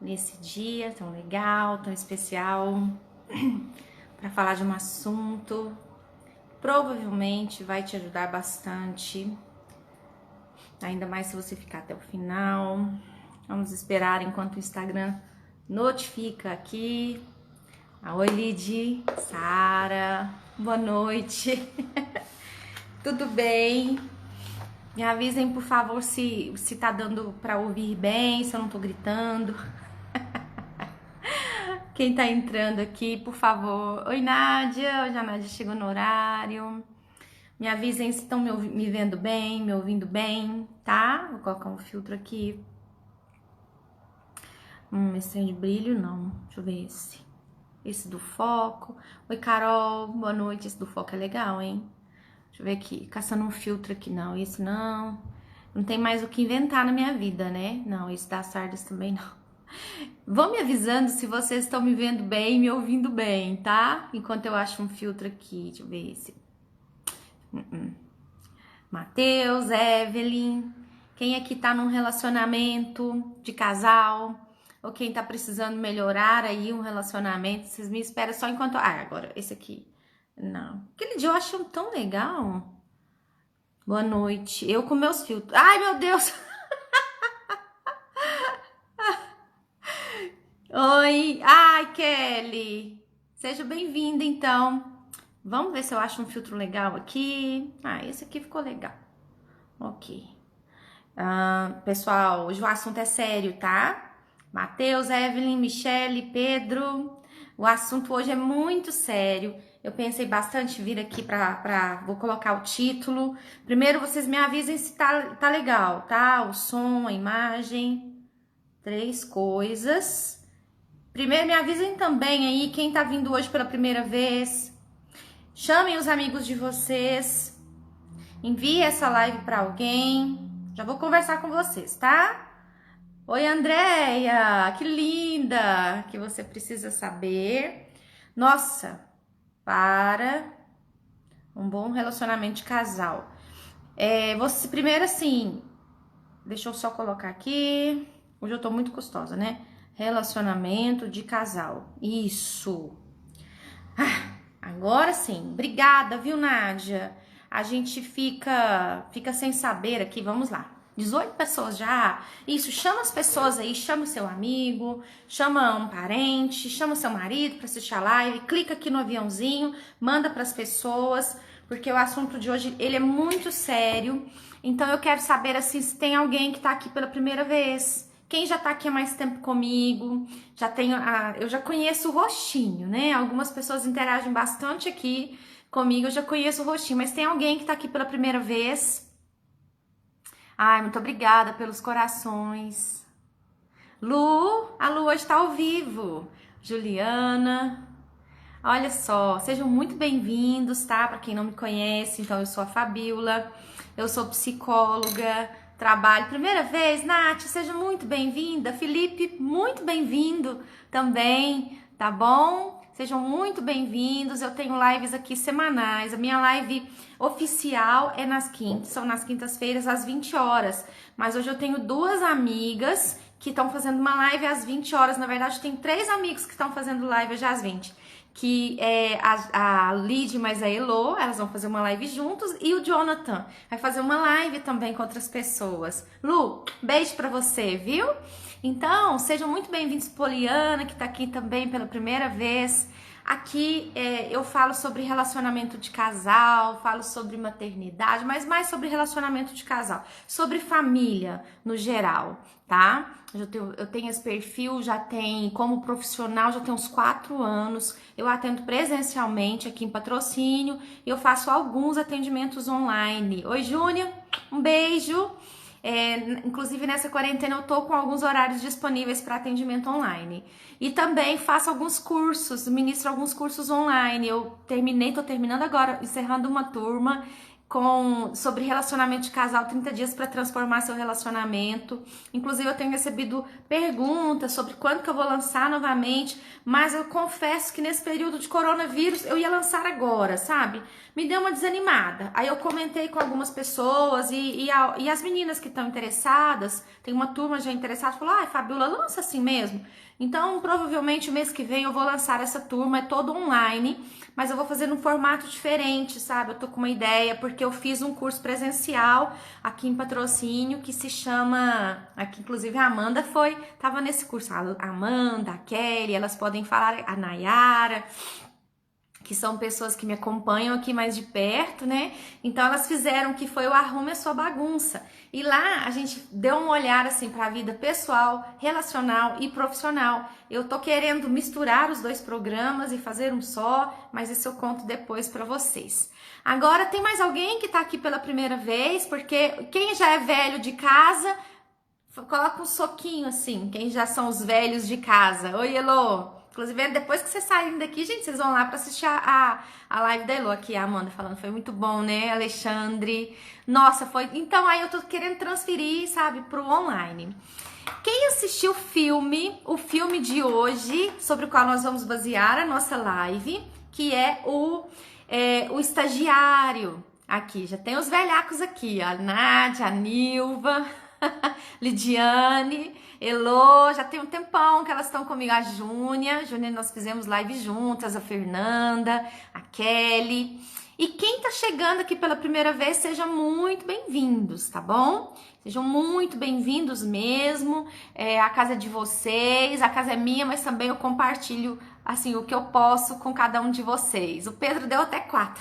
nesse dia tão legal, tão especial, para falar de um assunto que provavelmente vai te ajudar bastante, ainda mais se você ficar até o final. Vamos esperar enquanto o Instagram notifica aqui. Oi, Lid, Sara, boa noite. Tudo bem? Me avisem, por favor, se tá dando para ouvir bem, se eu não tô gritando. Quem tá entrando aqui, por favor. Oi, Nádia. Hoje a Nádia chegou no horário. Me avisem se estão me vendo bem, me ouvindo bem, tá? Vou colocar um filtro aqui. Esse tem de brilho, não. Deixa eu ver esse. Esse do foco. Oi, Carol. Boa noite. Esse do foco é legal, hein? Deixa eu ver aqui. Caçando um filtro aqui, não. Esse não. Não tem mais o que inventar na minha vida, né? Não, esse das sardas também não. Vão me avisando se vocês estão me vendo bem, me ouvindo bem, tá? Enquanto eu acho um filtro aqui. Deixa eu ver esse. Matheus, Evelyn. Quem aqui tá num relacionamento de casal? Ou quem tá precisando melhorar aí um relacionamento? Vocês me esperam só enquanto... Ah, agora, esse aqui. Não. Aquele dia eu achei tão legal. Boa noite. Eu com meus filtros. Ai, meu Deus! Oi! Ai, Kelly! Seja bem-vinda, então. Vamos ver se eu acho um filtro legal aqui. Ah, esse aqui ficou legal. Ok. Pessoal, hoje o assunto é sério, tá? Matheus, Evelyn, Michele, Pedro. O assunto hoje é muito sério. Eu pensei bastante em vir aqui vou colocar o título. Primeiro, vocês me avisem se tá legal, tá? O som, a imagem. 3 coisas. Primeiro, me avisem também aí quem tá vindo hoje pela primeira vez. Chamem os amigos de vocês. Envie essa live para alguém. Já vou conversar com vocês, tá? Oi, Andréia, que linda! Que você precisa saber. Nossa, para um bom relacionamento de casal. Você primeiro assim, deixa eu só colocar aqui. Hoje eu tô muito gostosa, né? Relacionamento de casal. Isso. Agora sim. Obrigada, viu, Nádia? A gente fica sem saber aqui. Vamos lá. 18 pessoas já. Isso, chama as pessoas aí, chama o seu amigo, chama um parente, chama o seu marido para assistir a live, clica aqui no aviãozinho, manda para as pessoas, porque o assunto de hoje, ele é muito sério. Então eu quero saber assim se tem alguém que tá aqui pela primeira vez. Quem já tá aqui há mais tempo comigo, eu já conheço o rostinho, né? Algumas pessoas interagem bastante aqui comigo, eu já conheço o rostinho, mas tem alguém que tá aqui pela primeira vez? Ai, muito obrigada pelos corações. A Lu hoje tá ao vivo. Juliana, olha só, sejam muito bem-vindos, tá? Para quem não me conhece, então eu sou a Fabiola, eu sou psicóloga, trabalho. Primeira vez, Nath, seja muito bem-vinda. Felipe, muito bem-vindo também, tá bom? Sejam muito bem-vindos. Eu tenho lives aqui semanais. A minha live oficial é são nas quintas-feiras às 20 horas. Mas hoje eu tenho 2 amigas que estão fazendo uma live às 20 horas. Na verdade, tem 3 amigos que estão fazendo live já às 20. Que é a Lid mais a Elo, elas vão fazer uma live juntos, e o Jonathan vai fazer uma live também com outras pessoas. Lu, beijo pra você, viu? Então, sejam muito bem-vindos, Poliana, que tá aqui também pela primeira vez. Aqui eu falo sobre relacionamento de casal, falo sobre maternidade, mas mais sobre relacionamento de casal, sobre família no geral, tá? Eu tenho esse perfil, já tem como profissional, já tem uns 4 anos. Eu atendo presencialmente aqui em Patrocínio e eu faço alguns atendimentos online. Oi, Júnior, um beijo. Inclusive nessa quarentena eu tô com alguns horários disponíveis para atendimento online. E também faço alguns cursos, ministro alguns cursos online. Tô terminando agora, encerrando uma turma sobre relacionamento de casal, 30 dias para transformar seu relacionamento. Inclusive eu tenho recebido perguntas sobre quando que eu vou lançar novamente, mas eu confesso que nesse período de coronavírus eu ia lançar agora, sabe? Me deu uma desanimada. Aí eu comentei com algumas pessoas e as meninas que estão interessadas, tem uma turma já interessada, falou: "Ai, Fabiola, lança assim mesmo?" Então, provavelmente o mês que vem eu vou lançar essa turma, é todo online, mas eu vou fazer num formato diferente, sabe? Eu tô com uma ideia, porque eu fiz um curso presencial aqui em Patrocínio, que se chama, aqui inclusive a Amanda tava nesse curso, a Amanda, a Kelly, elas podem falar, a Nayara, que são pessoas que me acompanham aqui mais de perto, né? Então elas fizeram que foi o Arrume a Sua Bagunça. E lá a gente deu um olhar assim para a vida pessoal, relacional e profissional. Eu tô querendo misturar os dois programas e fazer um só, mas isso eu conto depois para vocês. Agora tem mais alguém que tá aqui pela primeira vez, porque quem já é velho de casa, coloca um soquinho assim, quem já são os velhos de casa. Oi, Elô! Inclusive, depois que vocês saírem daqui, gente, vocês vão lá para assistir a live da Elô aqui, a Amanda falando, foi muito bom, né, Alexandre? Nossa, foi... Então, aí eu tô querendo transferir, sabe, pro online. Quem assistiu o filme de hoje, sobre o qual nós vamos basear a nossa live, que é o Estagiário. Aqui, já tem os velhacos aqui, ó, a Nádia, a Nilva, Lidiane, Elô, já tem um tempão que elas estão comigo, a Júnia, nós fizemos live juntas, a Fernanda, a Kelly. E quem tá chegando aqui pela primeira vez, sejam muito bem-vindos, tá bom? Sejam muito bem-vindos mesmo, a casa é de vocês, a casa é minha, mas também eu compartilho, assim, o que eu posso com cada um de vocês. O Pedro deu até 4.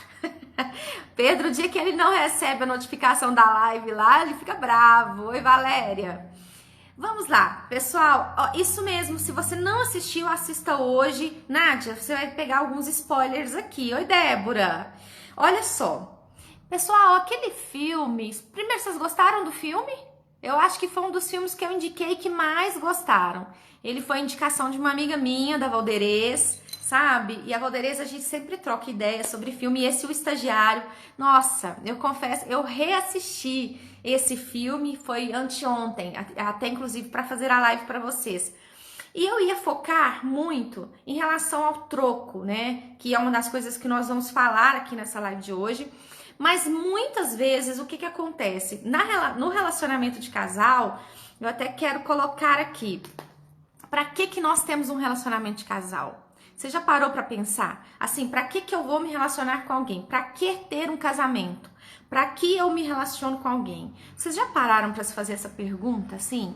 Pedro, o dia que ele não recebe a notificação da live lá, ele fica bravo. Oi, Valéria. Vamos lá, pessoal, ó, isso mesmo, se você não assistiu, assista hoje. Nádia, você vai pegar alguns spoilers aqui. Oi, Débora. Olha só, pessoal, aquele filme, primeiro, vocês gostaram do filme? Eu acho que foi um dos filmes que eu indiquei que mais gostaram. Ele foi indicação de uma amiga minha, da Valderez, sabe? E a Valderez, a gente sempre troca ideias sobre filme. E esse O Estagiário, nossa, eu confesso, eu reassisti esse filme, foi anteontem, até inclusive para fazer a live para vocês. E eu ia focar muito em relação ao troco, né? Que é uma das coisas que nós vamos falar aqui nessa live de hoje. Mas muitas vezes, o que acontece? No relacionamento de casal, eu até quero colocar aqui, para que nós temos um relacionamento de casal? Você já parou para pensar? Assim, para que eu vou me relacionar com alguém? Para que ter um casamento? Para que eu me relaciono com alguém? Vocês já pararam para se fazer essa pergunta, assim?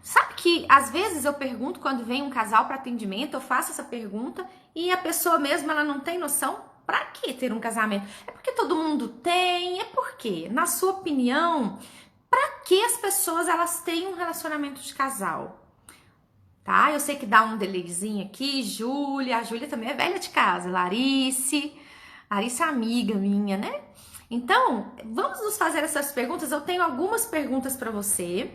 Sabe que às vezes eu pergunto quando vem um casal para atendimento, eu faço essa pergunta e a pessoa mesmo ela não tem noção. Para que ter um casamento? É porque todo mundo tem? É porque, na sua opinião, para que as pessoas elas têm um relacionamento de casal? Tá? Eu sei que dá um delayzinho aqui, Júlia, a Júlia também é velha de casa, Larice é amiga minha, né? Então, vamos nos fazer essas perguntas. Eu tenho algumas perguntas para você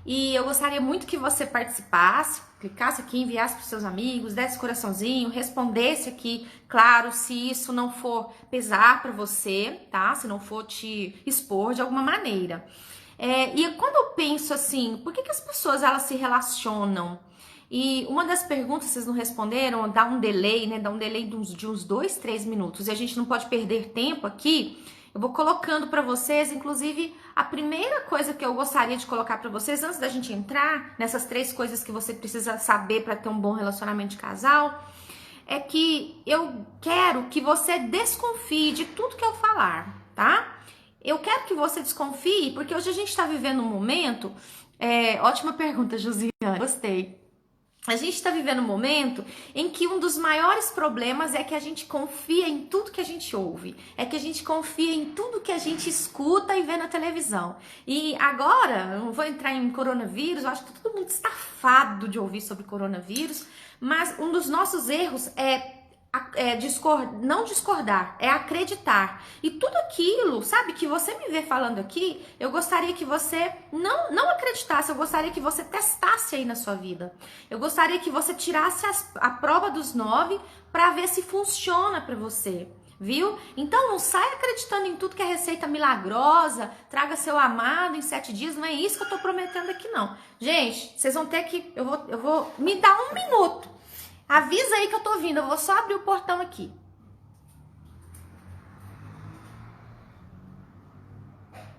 e eu gostaria muito que você participasse, clicasse aqui, enviasse para os seus amigos, desse coraçãozinho, respondesse aqui, claro, se isso não for pesar para você, tá? Se não for te expor de alguma maneira. E quando eu penso assim, por que as pessoas elas se relacionam? E uma das perguntas vocês não responderam, dá um delay, né? Dá um delay de uns 2, 3 minutos. E a gente não pode perder tempo aqui. Eu vou colocando para vocês, inclusive, a primeira coisa que eu gostaria de colocar para vocês, antes da gente entrar nessas 3 coisas que você precisa saber para ter um bom relacionamento de casal, é que eu quero que você desconfie de tudo que eu falar, tá? Eu quero que você desconfie, porque hoje a gente tá vivendo um momento... ótima pergunta, Josiane, gostei. A gente está vivendo um momento em que um dos maiores problemas é que a gente confia em tudo que a gente ouve, é que a gente confia em tudo que a gente escuta e vê na televisão. E agora, eu não vou entrar em coronavírus, eu acho que todo mundo está farto de ouvir sobre coronavírus, mas um dos nossos erros não discordar, é acreditar. E tudo aquilo, sabe, que você me vê falando aqui, eu gostaria que você não acreditasse, eu gostaria que você testasse aí na sua vida. Eu gostaria que você tirasse a prova dos 9 para ver se funciona para você. viu? Então não sai acreditando em tudo que é receita milagrosa, traga seu amado em 7 dias, não é isso que eu tô prometendo aqui não. Gente, vocês vão ter que, eu vou me dar um minuto. Avisa aí que eu tô vindo, eu vou só abrir o portão aqui.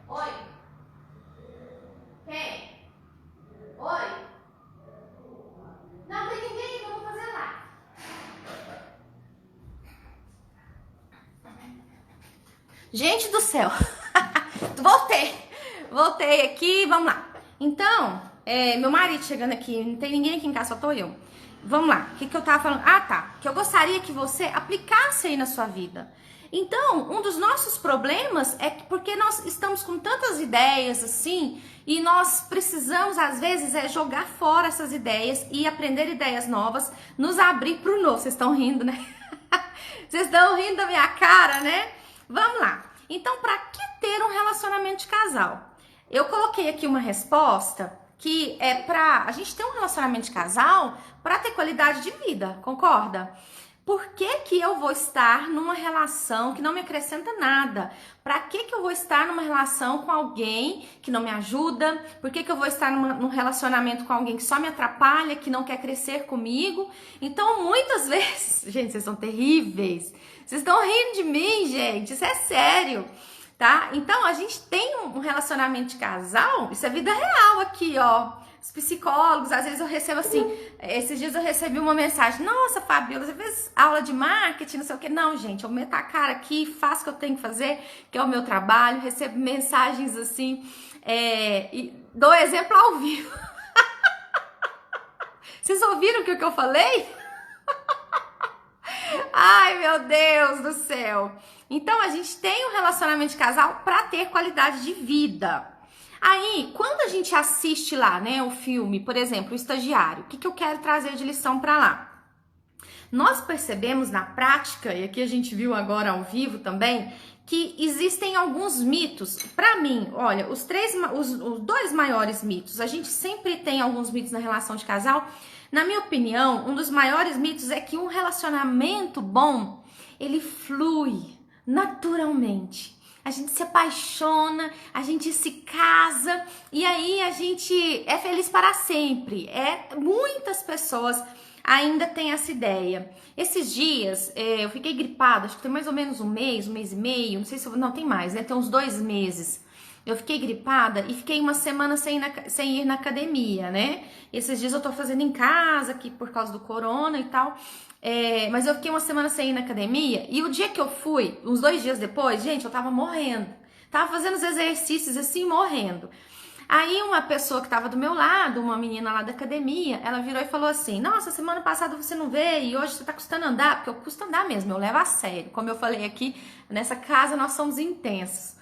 Oi? Quem? Oi? Não tem ninguém que eu vou fazer lá. Gente do céu. Voltei aqui, vamos lá. Então, meu marido chegando aqui, não tem ninguém aqui em casa, só tô eu. Vamos lá, o que eu tava falando? Ah, tá, que eu gostaria que você aplicasse aí na sua vida. Então, um dos nossos problemas é que porque nós estamos com tantas ideias assim, e nós precisamos, às vezes, jogar fora essas ideias e aprender ideias novas, nos abrir pro novo. Vocês estão rindo, né? Vocês estão rindo da minha cara, né? Vamos lá. Então, para que ter um relacionamento de casal? Eu coloquei aqui uma resposta que é pra a gente ter um relacionamento de casal para ter qualidade de vida, concorda? Por que eu vou estar numa relação que não me acrescenta nada? Para que eu vou estar numa relação com alguém que não me ajuda? Por que eu vou estar num relacionamento com alguém que só me atrapalha, que não quer crescer comigo? Então, muitas vezes... Gente, vocês são terríveis. Vocês estão rindo de mim, gente. Isso é sério, tá? Então, a gente tem um relacionamento de casal. Isso é vida real aqui, ó. Os psicólogos, às vezes eu recebo assim, esses dias eu recebi uma mensagem, nossa, Fabiola, você fez aula de marketing, não sei o que. Não, gente, eu meto a cara aqui, faço o que eu tenho que fazer, que é o meu trabalho, recebo mensagens assim, e dou exemplo ao vivo. Vocês ouviram o que eu falei? Ai, meu Deus do céu. Então, a gente tem um relacionamento de casal para ter qualidade de vida. Aí, quando a gente assiste lá, né, o filme, por exemplo, O Estagiário, o que eu quero trazer de lição para lá? Nós percebemos na prática, e aqui a gente viu agora ao vivo também, que existem alguns mitos. Para mim, olha, os 2 maiores mitos, a gente sempre tem alguns mitos na relação de casal. Na minha opinião, um dos maiores mitos é que um relacionamento bom, ele flui naturalmente. A gente se apaixona, a gente se casa e aí a gente é feliz para sempre. Muitas pessoas ainda têm essa ideia. Esses dias eu fiquei gripada, acho que tem mais ou menos um mês e meio, não sei se não tem mais, né? Tem uns 2 meses. Eu fiquei gripada e fiquei uma semana sem ir na academia, né? Esses dias eu tô fazendo em casa aqui por causa do corona e tal. Mas eu fiquei uma semana sem ir na academia e o dia que eu fui, uns 2 dias depois, gente, eu tava morrendo. Tava fazendo os exercícios assim, morrendo. Aí uma pessoa que tava do meu lado, uma menina lá da academia, ela virou e falou assim, nossa, semana passada você não veio e hoje você tá custando andar, porque eu custo andar mesmo, eu levo a sério. Como eu falei aqui, nessa casa nós somos intensos.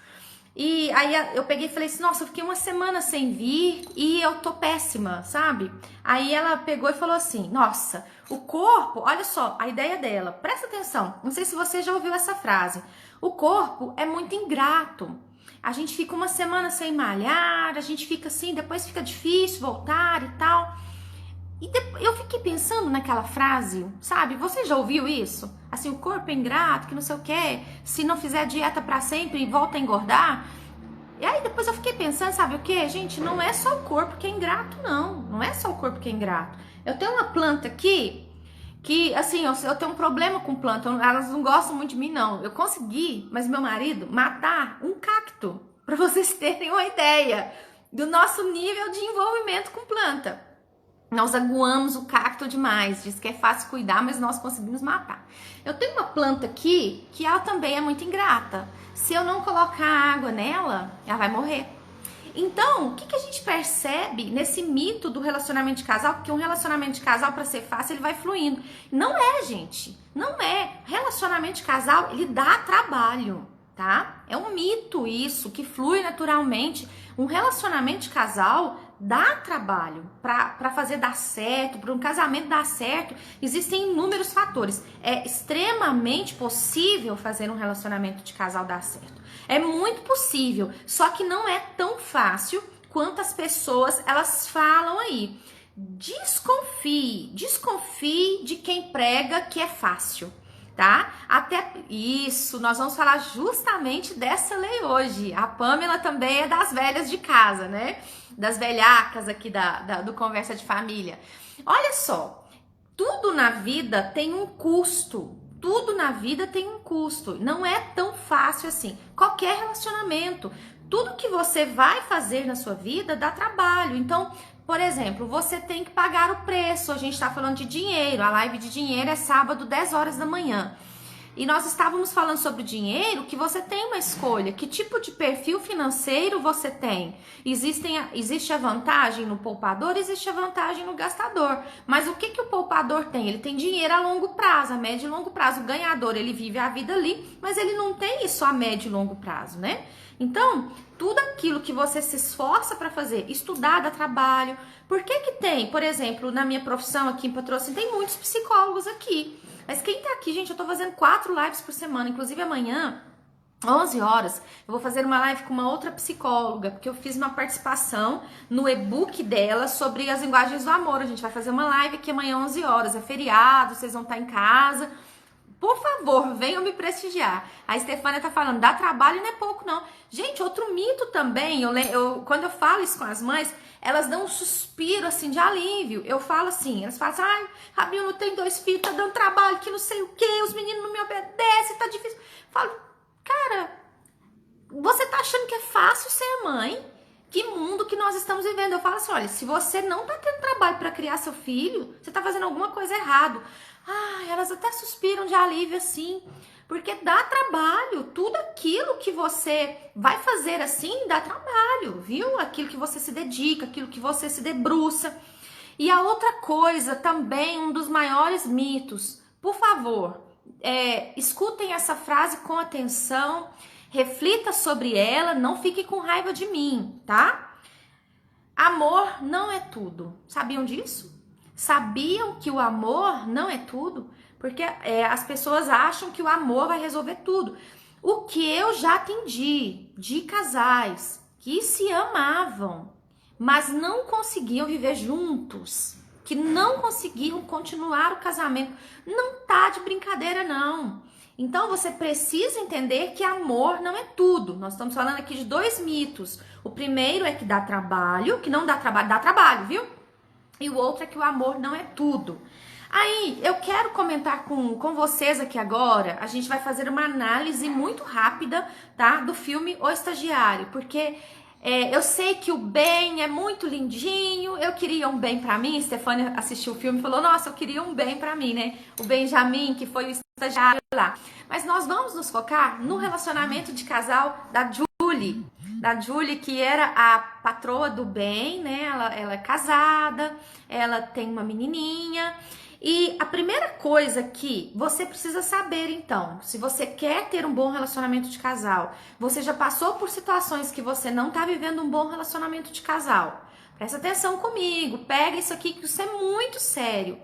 E aí eu peguei e falei assim, nossa, eu fiquei uma semana sem vir e eu tô péssima, sabe? Aí ela pegou e falou assim, nossa, o corpo, olha só, a ideia dela, presta atenção, não sei se você já ouviu essa frase, o corpo é muito ingrato, a gente fica uma semana sem malhar, a gente fica assim, depois fica difícil voltar e tal. E eu fiquei pensando naquela frase, sabe? Você já ouviu isso? Assim, o corpo é ingrato, que não sei o quê, se não fizer dieta pra sempre, volta a engordar. E aí depois eu fiquei pensando, sabe o quê? Gente, não é só o corpo que é ingrato, não. Não é só o corpo que é ingrato. Eu tenho uma planta aqui, que assim, eu tenho um problema com planta, elas não gostam muito de mim, não. Eu consegui, mas meu marido, matar um cacto, pra vocês terem uma ideia do nosso nível de envolvimento com planta. Nós aguamos o cacto demais, diz que é fácil cuidar, mas nós conseguimos matar. Eu tenho uma planta aqui que ela também é muito ingrata. Se eu não colocar água nela, ela vai morrer. Então, o que a gente percebe nesse mito do relacionamento de casal? Porque um relacionamento de casal, para ser fácil, ele vai fluindo. Não é, gente. Não é. Relacionamento de casal, ele dá trabalho, tá? É um mito isso, que flui naturalmente. Um relacionamento de casal dá trabalho para fazer dar certo, para um casamento dar certo. Existem inúmeros fatores. É extremamente possível fazer um relacionamento de casal dar certo. É muito possível, só que não é tão fácil quanto as pessoas elas falam aí. Desconfie de quem prega que é fácil, tá? Até isso, nós vamos falar justamente dessa lei hoje. A Pamela também é das velhas de casa, né? Das velhacas aqui do Conversa de Família. Olha só, tudo na vida tem um custo. Tudo na vida tem um custo. Não é tão fácil assim. Qualquer relacionamento, tudo que você vai fazer na sua vida dá trabalho. Então, por exemplo, você tem que pagar o preço. A gente está falando de dinheiro. A live de dinheiro é sábado, 10 horas da manhã. E nós estávamos falando sobre dinheiro, que você tem uma escolha. Que tipo de perfil financeiro você tem? Existe a vantagem no poupador, existe a vantagem no gastador. Mas o que o poupador tem? Ele tem dinheiro a longo prazo, a médio e longo prazo. O ganhador, ele vive a vida ali, mas ele não tem isso a médio e longo prazo, né? Então, tudo aquilo que você se esforça para fazer, estudar, dar trabalho. Por que tem, por exemplo, na minha profissão aqui em Patrocínio, tem muitos psicólogos aqui. Mas quem tá aqui, gente, eu tô fazendo 4 lives por semana. Inclusive amanhã, 11 horas, eu vou fazer uma live com uma outra psicóloga, porque eu fiz uma participação no e-book dela sobre as linguagens do amor. A gente vai fazer uma live aqui amanhã, 11 horas. É feriado, vocês vão estar em casa. Por favor, venham me prestigiar. A Estefânia tá falando, dá trabalho não é pouco não. Gente, outro mito também, quando eu falo isso com as mães, elas dão um suspiro assim de alívio. Eu falo assim, elas falam assim, ai, Rabino, tem 2 filhos, tá dando trabalho, que não sei o que, os meninos não me obedecem, tá difícil. Eu falo, cara, você tá achando que é fácil ser mãe? Que mundo que nós estamos vivendo? Eu falo assim, olha, se você não tá tendo trabalho para criar seu filho, você tá fazendo alguma coisa errado. Ah, elas até suspiram de alívio assim, porque dá trabalho. Tudo aquilo que você vai fazer assim dá trabalho, viu? Aquilo que você se dedica, aquilo que você se debruça. E a outra coisa também, um dos maiores mitos, por favor, escutem essa frase com atenção, reflita sobre ela, não fique com raiva de mim, tá? Amor não é tudo. Sabiam disso? Sabiam que o amor não é tudo? Porque as pessoas acham que o amor vai resolver tudo. O que eu já atendi de casais que se amavam, mas não conseguiam viver juntos, que não conseguiam continuar o casamento, não tá de brincadeira não. Então você precisa entender que amor não é tudo. Nós estamos falando aqui de 2 mitos. O primeiro é que dá trabalho, que não dá trabalho, viu? E o outro é que o amor não é tudo. Aí, eu quero comentar com vocês aqui agora, a gente vai fazer uma análise muito rápida, tá? Do filme O Estagiário, porque eu sei que o Ben é muito lindinho, eu queria um Ben pra mim, Stefania assistiu o filme e falou, nossa, eu queria um Ben pra mim, né? O Benjamin, que foi o estagiário lá. Mas nós vamos nos focar no relacionamento de casal da Julie, que era a patroa do Ben, né? Ela é casada, ela tem uma menininha. E a primeira coisa que você precisa saber, então, se você quer ter um bom relacionamento de casal, você já passou por situações que você não tá vivendo um bom relacionamento de casal. Presta atenção comigo, pega isso aqui que isso é muito sério.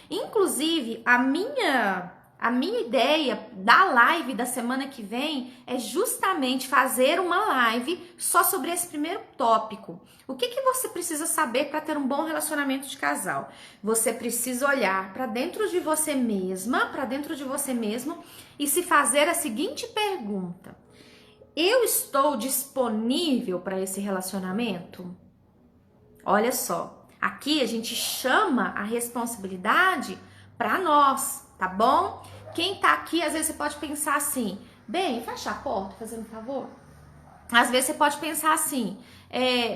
Inclusive, a minha ideia da live da semana que vem é justamente fazer uma live só sobre esse primeiro tópico. O que você precisa saber para ter um bom relacionamento de casal? Você precisa olhar para dentro de você mesma, para dentro de você mesmo e se fazer a seguinte pergunta: eu estou disponível para esse relacionamento? Olha só, aqui a gente chama a responsabilidade para nós, tá bom? Quem tá aqui, às vezes você pode pensar assim, bem, fecha a porta, fazendo um favor. Às vezes você pode pensar assim,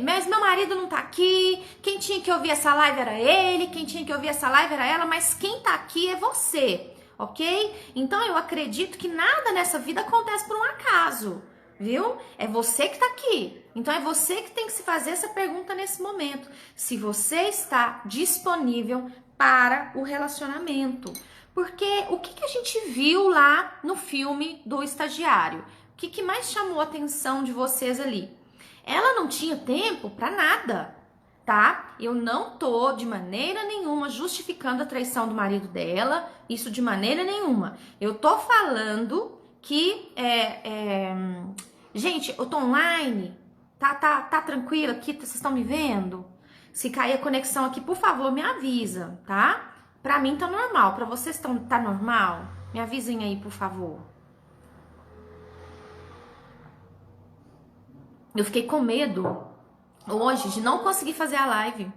mas meu marido não tá aqui, quem tinha que ouvir essa live era ele, quem tinha que ouvir essa live era ela, mas quem tá aqui é você, ok? Então eu acredito que nada nessa vida acontece por um acaso, viu? É você que tá aqui. Então é você que tem que se fazer essa pergunta nesse momento. Se você está disponível para o relacionamento. Porque o que a gente viu lá no filme do estagiário? O que mais chamou a atenção de vocês ali? Ela não tinha tempo para nada, tá? Eu não tô de maneira nenhuma justificando a traição do marido dela, isso de maneira nenhuma. Eu tô falando que, gente, eu tô online, tá tranquilo aqui, vocês estão me vendo? Se cair a conexão aqui, por favor, me avisa, tá? Pra mim tá normal, pra vocês tá normal? Me avisem aí, por favor. Eu fiquei com medo hoje de não conseguir fazer a live.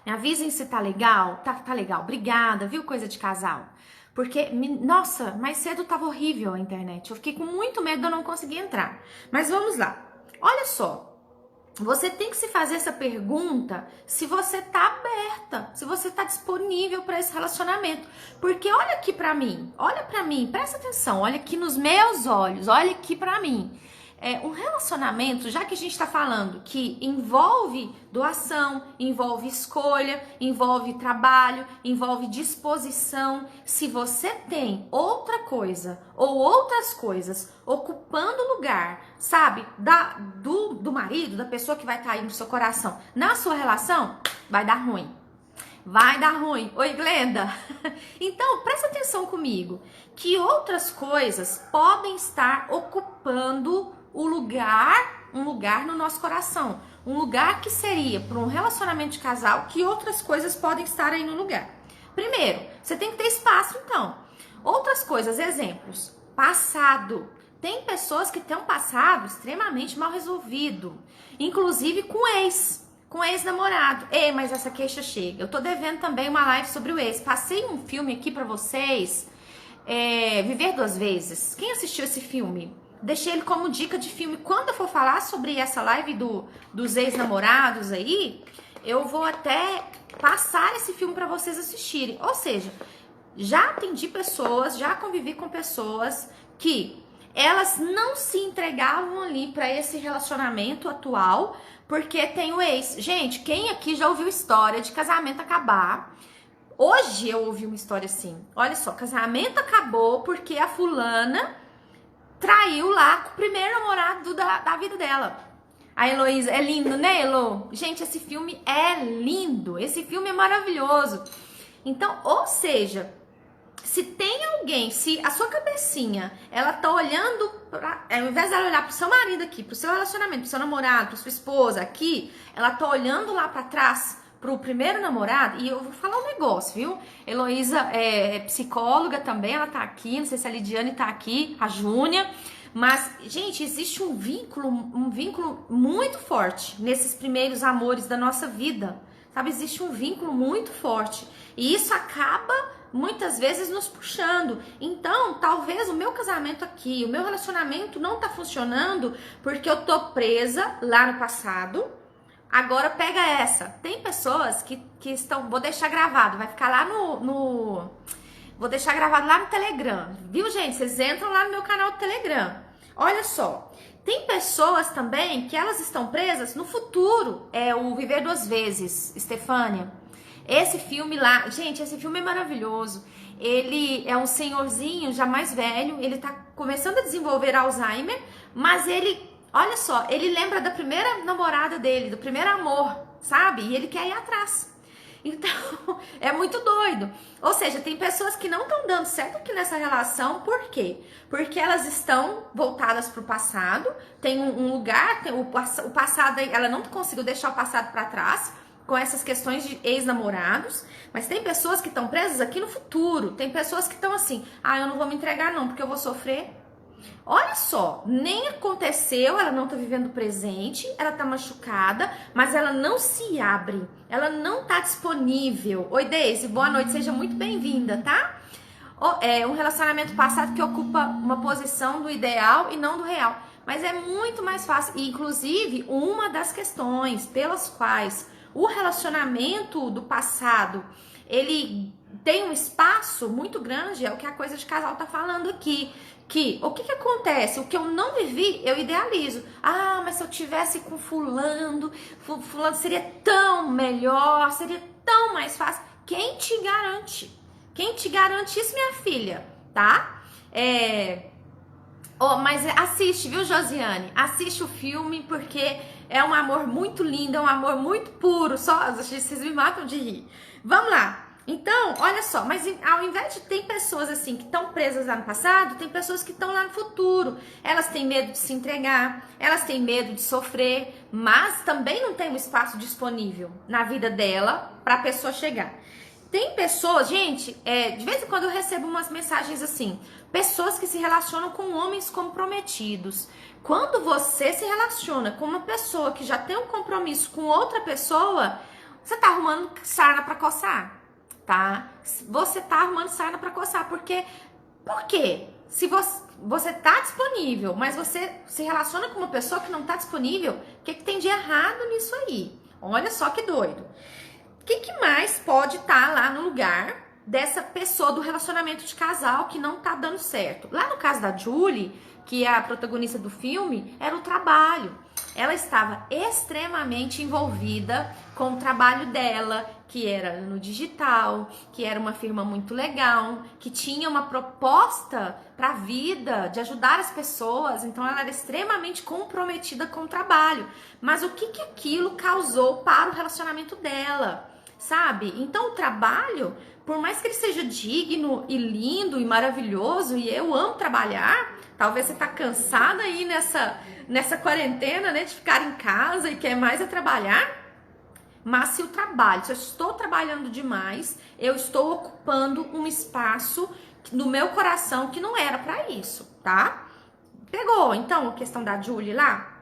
Me avisem se tá legal. Tá legal. Obrigada, viu? Coisa de casal. Porque, nossa, mais cedo tava horrível a internet. Eu fiquei com muito medo de eu não conseguir entrar. Mas vamos lá. Olha só. Você tem que se fazer essa pergunta se você tá aberta, se você tá disponível para esse relacionamento. Porque olha aqui para mim, presta atenção, olha aqui nos meus olhos, olha aqui para mim. Um relacionamento, já que a gente está falando que envolve doação, envolve escolha, envolve trabalho, envolve disposição, se você tem outra coisa ou outras coisas ocupando o lugar, sabe, do marido, da pessoa que vai estar aí no seu coração, na sua relação, vai dar ruim. Vai dar ruim. Oi, Glenda. Então, presta atenção comigo, que outras coisas podem estar ocupando um lugar no nosso coração. Um lugar que seria para um relacionamento de casal, que outras coisas podem estar aí no lugar. Primeiro, você tem que ter espaço, então. Outras coisas, exemplos. Passado. Tem pessoas que têm um passado extremamente mal resolvido. Inclusive com ex-namorado. Ei, mas essa queixa chega. Eu tô devendo também uma live sobre o ex. Passei um filme aqui pra vocês. Viver Duas Vezes. Quem assistiu esse filme? Deixei ele como dica de filme. Quando eu for falar sobre essa live dos ex-namorados aí, eu vou até passar esse filme pra vocês assistirem. Ou seja, já atendi pessoas, já convivi com pessoas que elas não se entregavam ali pra esse relacionamento atual, porque tem o ex. Gente, quem aqui já ouviu história de casamento acabar? Hoje eu ouvi uma história assim. Olha só, casamento acabou porque a fulana traiu lá com o primeiro namorado da vida dela. A Heloísa, é lindo, né, Elo? Gente, esse filme é lindo. Esse filme é maravilhoso. Então, ou seja, se tem alguém, se a sua cabecinha, ela tá olhando ao invés dela olhar pro seu marido aqui, pro seu relacionamento, pro seu namorado, pra sua esposa aqui, ela tá olhando lá pra trás pro primeiro namorado, e eu vou falar um negócio, viu? Heloísa é psicóloga também, ela tá aqui, não sei se a Lidiane tá aqui, a Júnia, mas, gente, existe um vínculo muito forte nesses primeiros amores da nossa vida, sabe? Existe um vínculo muito forte, e isso acaba muitas vezes nos puxando. Então, talvez o meu casamento aqui, o meu relacionamento não tá funcionando porque eu tô presa lá no passado. Agora pega essa. Tem pessoas que estão... Vou deixar gravado, vai ficar lá vou deixar gravado lá no Telegram. Viu, gente? Vocês entram lá no meu canal do Telegram. Olha só. Tem pessoas também que elas estão presas no futuro. É o Viver Duas Vezes, Estefânia. Esse filme lá, gente, esse filme é maravilhoso. Ele é um senhorzinho já mais velho, ele tá começando a desenvolver Alzheimer, mas ele, olha só, ele lembra da primeira namorada dele, do primeiro amor, sabe? E ele quer ir atrás. Então, é muito doido. Ou seja, tem pessoas que não estão dando certo aqui nessa relação, por quê? Porque elas estão voltadas para o passado, tem um lugar, o passado, ela não conseguiu deixar o passado para trás, com essas questões de ex-namorados, mas tem pessoas que estão presas aqui no futuro, tem pessoas que estão assim, eu não vou me entregar não, porque eu vou sofrer. Olha só, nem aconteceu, ela não tá vivendo o presente, ela tá machucada, mas ela não se abre, ela não tá disponível. Oi, Deise, boa noite, seja muito bem-vinda, tá? É um relacionamento passado que ocupa uma posição do ideal e não do real, mas é muito mais fácil, e inclusive uma das questões pelas quais o relacionamento do passado, ele tem um espaço muito grande, é o que a Coisa de Casal tá falando aqui. Que o que acontece? O que eu não vivi, eu idealizo. Mas se eu tivesse com fulano seria tão melhor, seria tão mais fácil. Quem te garante? Quem te garante isso, minha filha? Tá? Mas assiste, viu, Josiane? Assiste o filme, porque é um amor muito lindo, é um amor muito puro. Só vocês me matam de rir. Vamos lá. Então, olha só, mas ao invés de ter pessoas assim que estão presas lá no passado, tem pessoas que estão lá no futuro. Elas têm medo de se entregar, elas têm medo de sofrer, mas também não tem um espaço disponível na vida dela para a pessoa chegar. Tem pessoas, gente, de vez em quando eu recebo umas mensagens assim, pessoas que se relacionam com homens comprometidos. Quando você se relaciona com uma pessoa que já tem um compromisso com outra pessoa, você tá arrumando sarna pra coçar, tá? Você tá arrumando sarna pra coçar, por quê? Se você tá disponível, mas você se relaciona com uma pessoa que não tá disponível, o que tem de errado nisso aí? Olha só que doido. O que mais pode estar lá no lugar dessa pessoa do relacionamento de casal que não tá dando certo? Lá no caso da Julie, que é a protagonista do filme, era o trabalho. Ela estava extremamente envolvida com o trabalho dela, que era no digital, que era uma firma muito legal, que tinha uma proposta para a vida, de ajudar as pessoas. Então ela era extremamente comprometida com o trabalho. Mas o que aquilo causou para o relacionamento dela? Sabe? Então o trabalho, por mais que ele seja digno e lindo e maravilhoso, e eu amo trabalhar, talvez você tá cansada aí nessa quarentena, né, de ficar em casa e quer mais é trabalhar, mas se o trabalho, se eu estou trabalhando demais, eu estou ocupando um espaço no meu coração que não era para isso, tá? Pegou, então, a questão da Julie lá?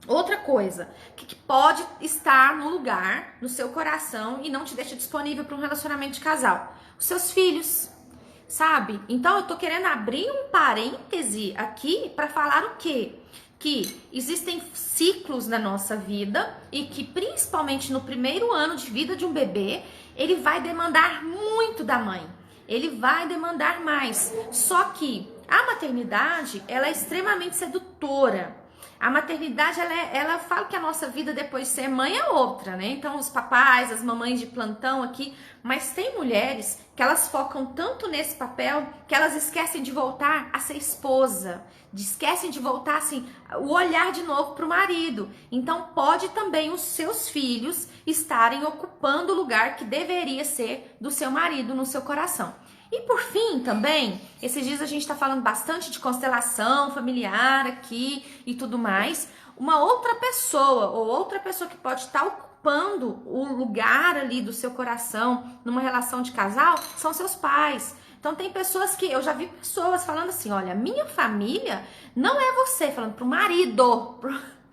Outra coisa, que pode estar no lugar, no seu coração e não te deixa disponível para um relacionamento de casal? Os seus filhos, sabe? Então eu tô querendo abrir um parêntese aqui para falar o quê? Que existem ciclos na nossa vida e que principalmente no primeiro ano de vida de um bebê, ele vai demandar muito da mãe. Ele vai demandar mais. Só que a maternidade, ela é extremamente sedutora. A maternidade, ela fala que a nossa vida depois de ser mãe é outra, né? Então, os papais, as mamães de plantão aqui, mas tem mulheres que elas focam tanto nesse papel que elas esquecem de voltar a ser esposa, esquecem de voltar, assim, o olhar de novo para o marido. Então, pode também os seus filhos estarem ocupando o lugar que deveria ser do seu marido no seu coração. E por fim, também, esses dias a gente tá falando bastante de constelação familiar aqui e tudo mais. Uma outra pessoa, ou outra pessoa que pode estar ocupando o lugar ali do seu coração numa relação de casal, são seus pais. Então tem pessoas que, eu já vi pessoas falando assim, olha, minha família não é você, falando pro marido,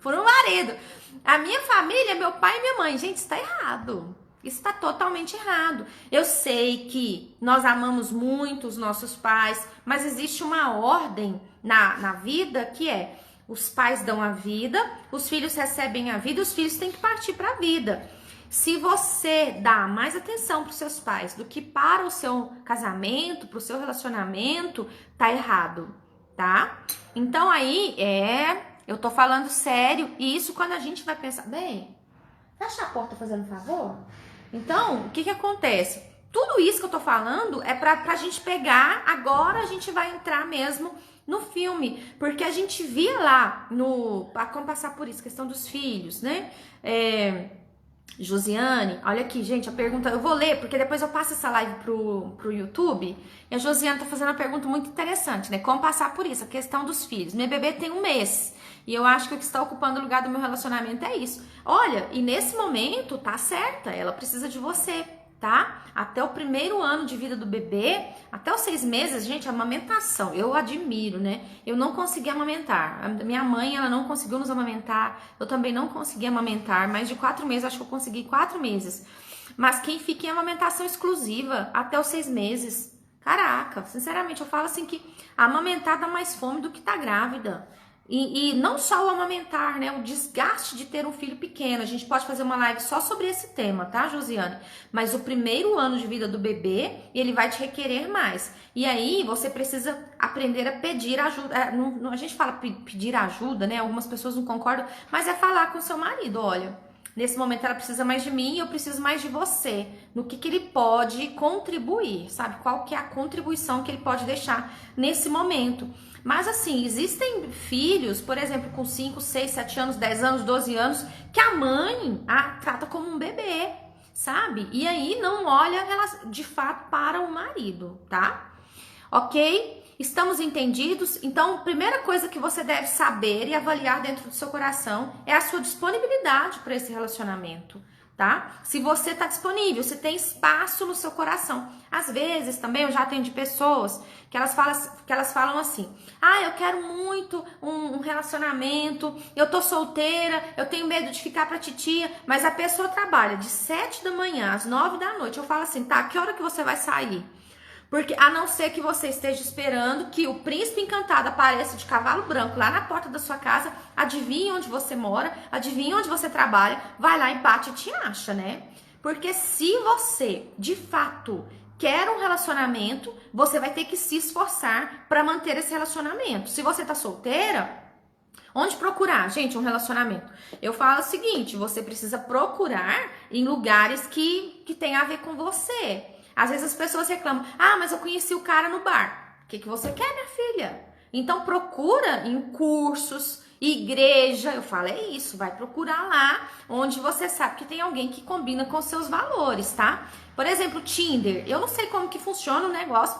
pro marido. A minha família é meu pai e minha mãe. Gente, isso tá errado. Isso está totalmente errado. Eu sei que nós amamos muito os nossos pais, mas existe uma ordem na vida que é: os pais dão a vida, os filhos recebem a vida, os filhos têm que partir para a vida. Se você dá mais atenção para os seus pais do que para o seu casamento, para o seu relacionamento, tá errado, tá? Então aí eu tô falando sério, e isso quando a gente vai pensar, bem, fecha a porta fazendo favor? Então, o que acontece? Tudo isso que eu tô falando é pra gente pegar, agora a gente vai entrar mesmo no filme, porque a gente via lá como passar por isso, questão dos filhos, né? Josiane, olha aqui, gente, a pergunta, eu vou ler, porque depois eu passo essa live pro YouTube, e a Josiane tá fazendo uma pergunta muito interessante, né? Como passar por isso, a questão dos filhos. Meu bebê tem 1 mês, e eu acho que o que está ocupando o lugar do meu relacionamento é isso. Olha, e nesse momento, tá certa, ela precisa de você, tá? Até o primeiro ano de vida do bebê, até os 6 meses, gente, a amamentação, eu admiro, né? Eu não consegui amamentar. A minha mãe, ela não conseguiu nos amamentar. Eu também não consegui amamentar. Mais de 4 meses, acho que eu consegui 4 meses. Mas quem fica em amamentação exclusiva até os 6 meses, caraca, sinceramente, eu falo assim que amamentar dá mais fome do que tá grávida. E não só o amamentar, né? O desgaste de ter um filho pequeno. A gente pode fazer uma live só sobre esse tema, tá, Josiane? Mas o primeiro ano de vida do bebê, ele vai te requerer mais. E aí, você precisa aprender a pedir ajuda. A gente fala pedir ajuda, né? Algumas pessoas não concordam, mas é falar com o seu marido, olha, nesse momento ela precisa mais de mim e eu preciso mais de você. No que ele pode contribuir, sabe? Qual que é a contribuição que ele pode deixar nesse momento. Mas assim, existem filhos, por exemplo, com 5, 6, 7 anos, 10 anos, 12 anos, que a mãe a trata como um bebê, sabe? E aí não olha de fato para o marido, tá? Ok? Estamos entendidos? Então, primeira coisa que você deve saber e avaliar dentro do seu coração é a sua disponibilidade para esse relacionamento, tá? Se você tá disponível, se tem espaço no seu coração. Às vezes também eu já atendi pessoas que elas falam assim: ah, eu quero muito um relacionamento, eu tô solteira, eu tenho medo de ficar pra titia, mas a pessoa trabalha de 7 da manhã às 9 da noite. Eu falo assim: tá, que hora que você vai sair? Porque a não ser que você esteja esperando que o príncipe encantado apareça de cavalo branco lá na porta da sua casa, adivinha onde você mora, adivinha onde você trabalha, vai lá e bate e te acha, né? Porque se você, de fato, quer um relacionamento, você vai ter que se esforçar para manter esse relacionamento. Se você tá solteira, onde procurar, gente, um relacionamento? Eu falo o seguinte: você precisa procurar em lugares que tem a ver com você. Às vezes as pessoas reclamam: ah, mas eu conheci o cara no bar. O que você quer, minha filha? Então procura em cursos, igreja. Eu falo, é isso, vai procurar lá onde você sabe que tem alguém que combina com seus valores, tá? Por exemplo, Tinder. Eu não sei como que funciona o negócio,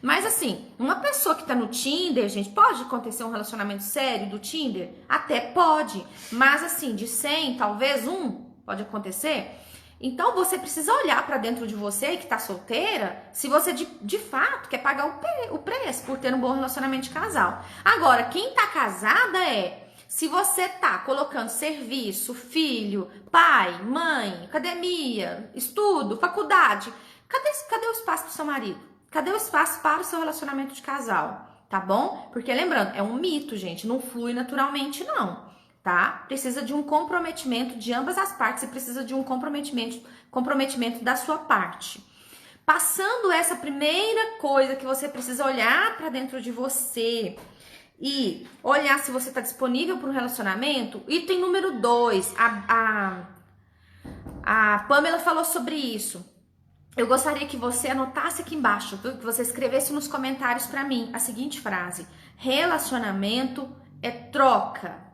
mas assim, uma pessoa que tá no Tinder, gente, pode acontecer um relacionamento sério do Tinder? Até pode, mas assim, de 100, talvez um pode acontecer. Então você precisa olhar para dentro de você que tá solteira, se você de fato quer pagar o preço por ter um bom relacionamento de casal. Agora, quem tá casada se você tá colocando serviço, filho, pai, mãe, academia, estudo, faculdade, cadê o espaço pro seu marido? Cadê o espaço para o seu relacionamento de casal? Tá bom? Porque lembrando, é um mito, gente, não flui naturalmente não. Tá? Precisa de um comprometimento de ambas as partes e precisa de um comprometimento da sua parte. Passando essa primeira coisa que você precisa olhar para dentro de você e olhar se você está disponível para um relacionamento, item número 2, a Pamela falou sobre isso. Eu gostaria que você anotasse aqui embaixo, que você escrevesse nos comentários para mim a seguinte frase: relacionamento é troca.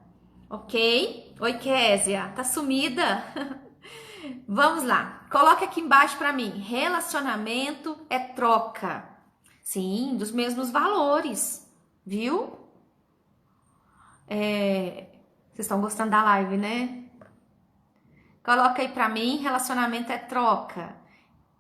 Ok? Oi, Késia, tá sumida? Vamos lá, coloca aqui embaixo pra mim: relacionamento é troca. Sim, dos mesmos valores, viu? Vocês estão gostando da live, né? Coloca aí pra mim: relacionamento é troca.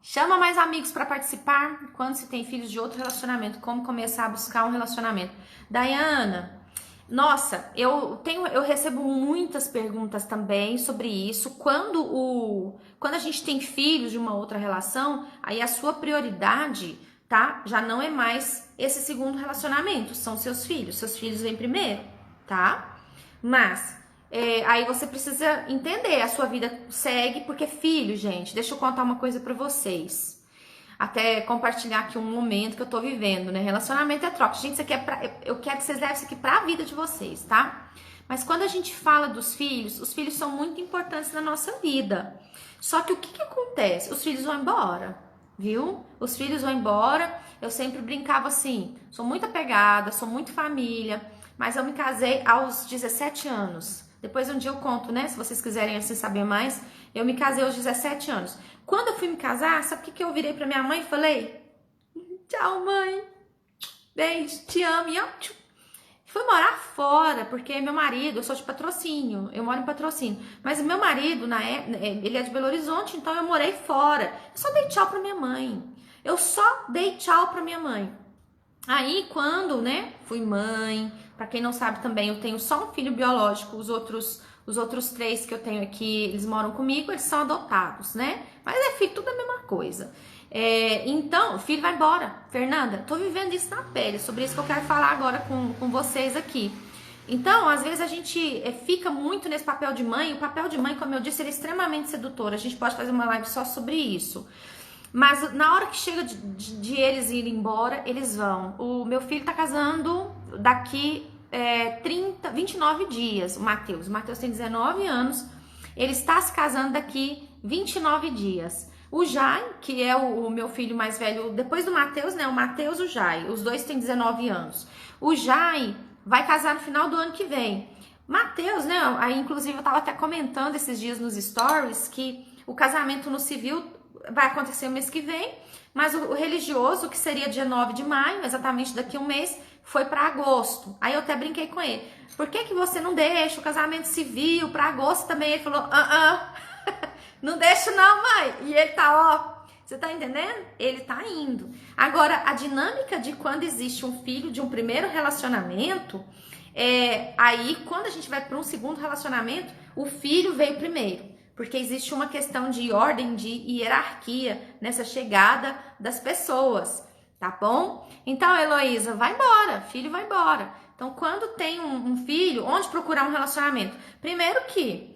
Chama mais amigos para participar quando se tem filhos de outro relacionamento. Como começar a buscar um relacionamento? Dayana, nossa, eu recebo muitas perguntas também sobre isso. Quando a gente tem filhos de uma outra relação, aí a sua prioridade, tá? Já não é mais esse segundo relacionamento, são seus filhos. Seus filhos vêm primeiro, tá? Mas aí você precisa entender, a sua vida segue, porque filho, gente, deixa eu contar uma coisa pra vocês. Até compartilhar aqui um momento que eu tô vivendo, né? Relacionamento é troca. Gente, isso aqui eu quero que vocês levem isso aqui pra vida de vocês, tá? Mas quando a gente fala dos filhos, os filhos são muito importantes na nossa vida. Só que o que acontece? Os filhos vão embora, viu? Os filhos vão embora. Eu sempre brincava assim: sou muito apegada, sou muito família, mas eu me casei aos 17 anos. Depois um dia eu conto, né? Se vocês quiserem assim saber mais, eu me casei aos 17 anos. Quando eu fui me casar, sabe o que eu virei pra minha mãe e falei? Tchau, mãe. Beijo, te amo. E eu fui morar fora, porque meu marido, eu sou de Patrocínio, eu moro em Patrocínio. Mas meu marido, ele é de Belo Horizonte, então eu morei fora. Eu só dei tchau pra minha mãe. Aí, quando, né, fui mãe, pra quem não sabe também, eu tenho só um filho biológico, os outros 3 que eu tenho aqui, eles moram comigo, eles são adotados, né? Mas é filho, tudo a mesma coisa. Então, o filho vai embora. Fernanda, tô vivendo isso na pele, sobre isso que eu quero falar agora com vocês aqui. Então, às vezes a gente fica muito nesse papel de mãe. O papel de mãe, como eu disse, ele é extremamente sedutor. A gente pode fazer uma live só sobre isso. Mas na hora que chega de eles irem embora, eles vão. O meu filho tá casando daqui 29 dias, o Matheus. O Matheus tem 19 anos, ele está se casando daqui 29 dias. O Jai, que é o meu filho mais velho, depois do Matheus, né? O Matheus e o Jai, os dois têm 19 anos. O Jai vai casar no final do ano que vem. Matheus, né? Aí, inclusive, eu tava até comentando esses dias nos stories que o casamento no civil vai acontecer o mês que vem, mas o religioso, que seria dia 9 de maio, exatamente daqui a um mês, foi para agosto. Aí eu até brinquei com ele: por que você não deixa o casamento civil para agosto também? Ele falou: Não deixo não, mãe. E ele tá, ó, você tá entendendo? Ele tá indo. Agora, a dinâmica de quando existe um filho de um primeiro relacionamento, aí quando a gente vai para um segundo relacionamento, o filho veio primeiro. Porque existe uma questão de ordem, de hierarquia nessa chegada das pessoas, tá bom? Então, Heloísa, vai embora, filho vai embora. Então, quando tem um filho, onde procurar um relacionamento? Primeiro que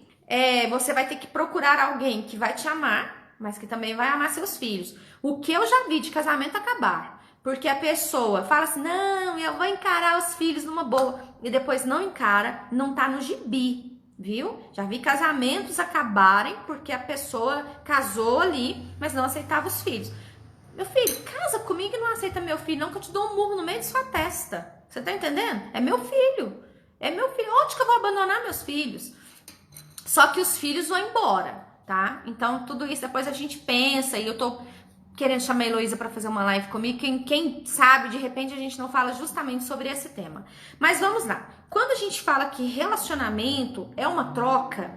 você vai ter que procurar alguém que vai te amar, mas que também vai amar seus filhos. O que eu já vi de casamento acabar, porque a pessoa fala assim, não, eu vou encarar os filhos numa boa, e depois não encara, não tá no gibi. Viu? Já vi casamentos acabarem porque a pessoa casou ali, mas não aceitava os filhos. Meu filho, casa comigo e não aceita meu filho, não, que eu te dou um murro no meio de sua testa. Você tá entendendo? É meu filho. É meu filho. Onde que eu vou abandonar meus filhos? Só que os filhos vão embora, tá? Então, tudo isso depois a gente pensa, e eu tô querendo chamar a Heloísa para fazer uma live comigo. Quem sabe, de repente, a gente não fala justamente sobre esse tema. Mas vamos lá. Quando a gente fala que relacionamento é uma troca,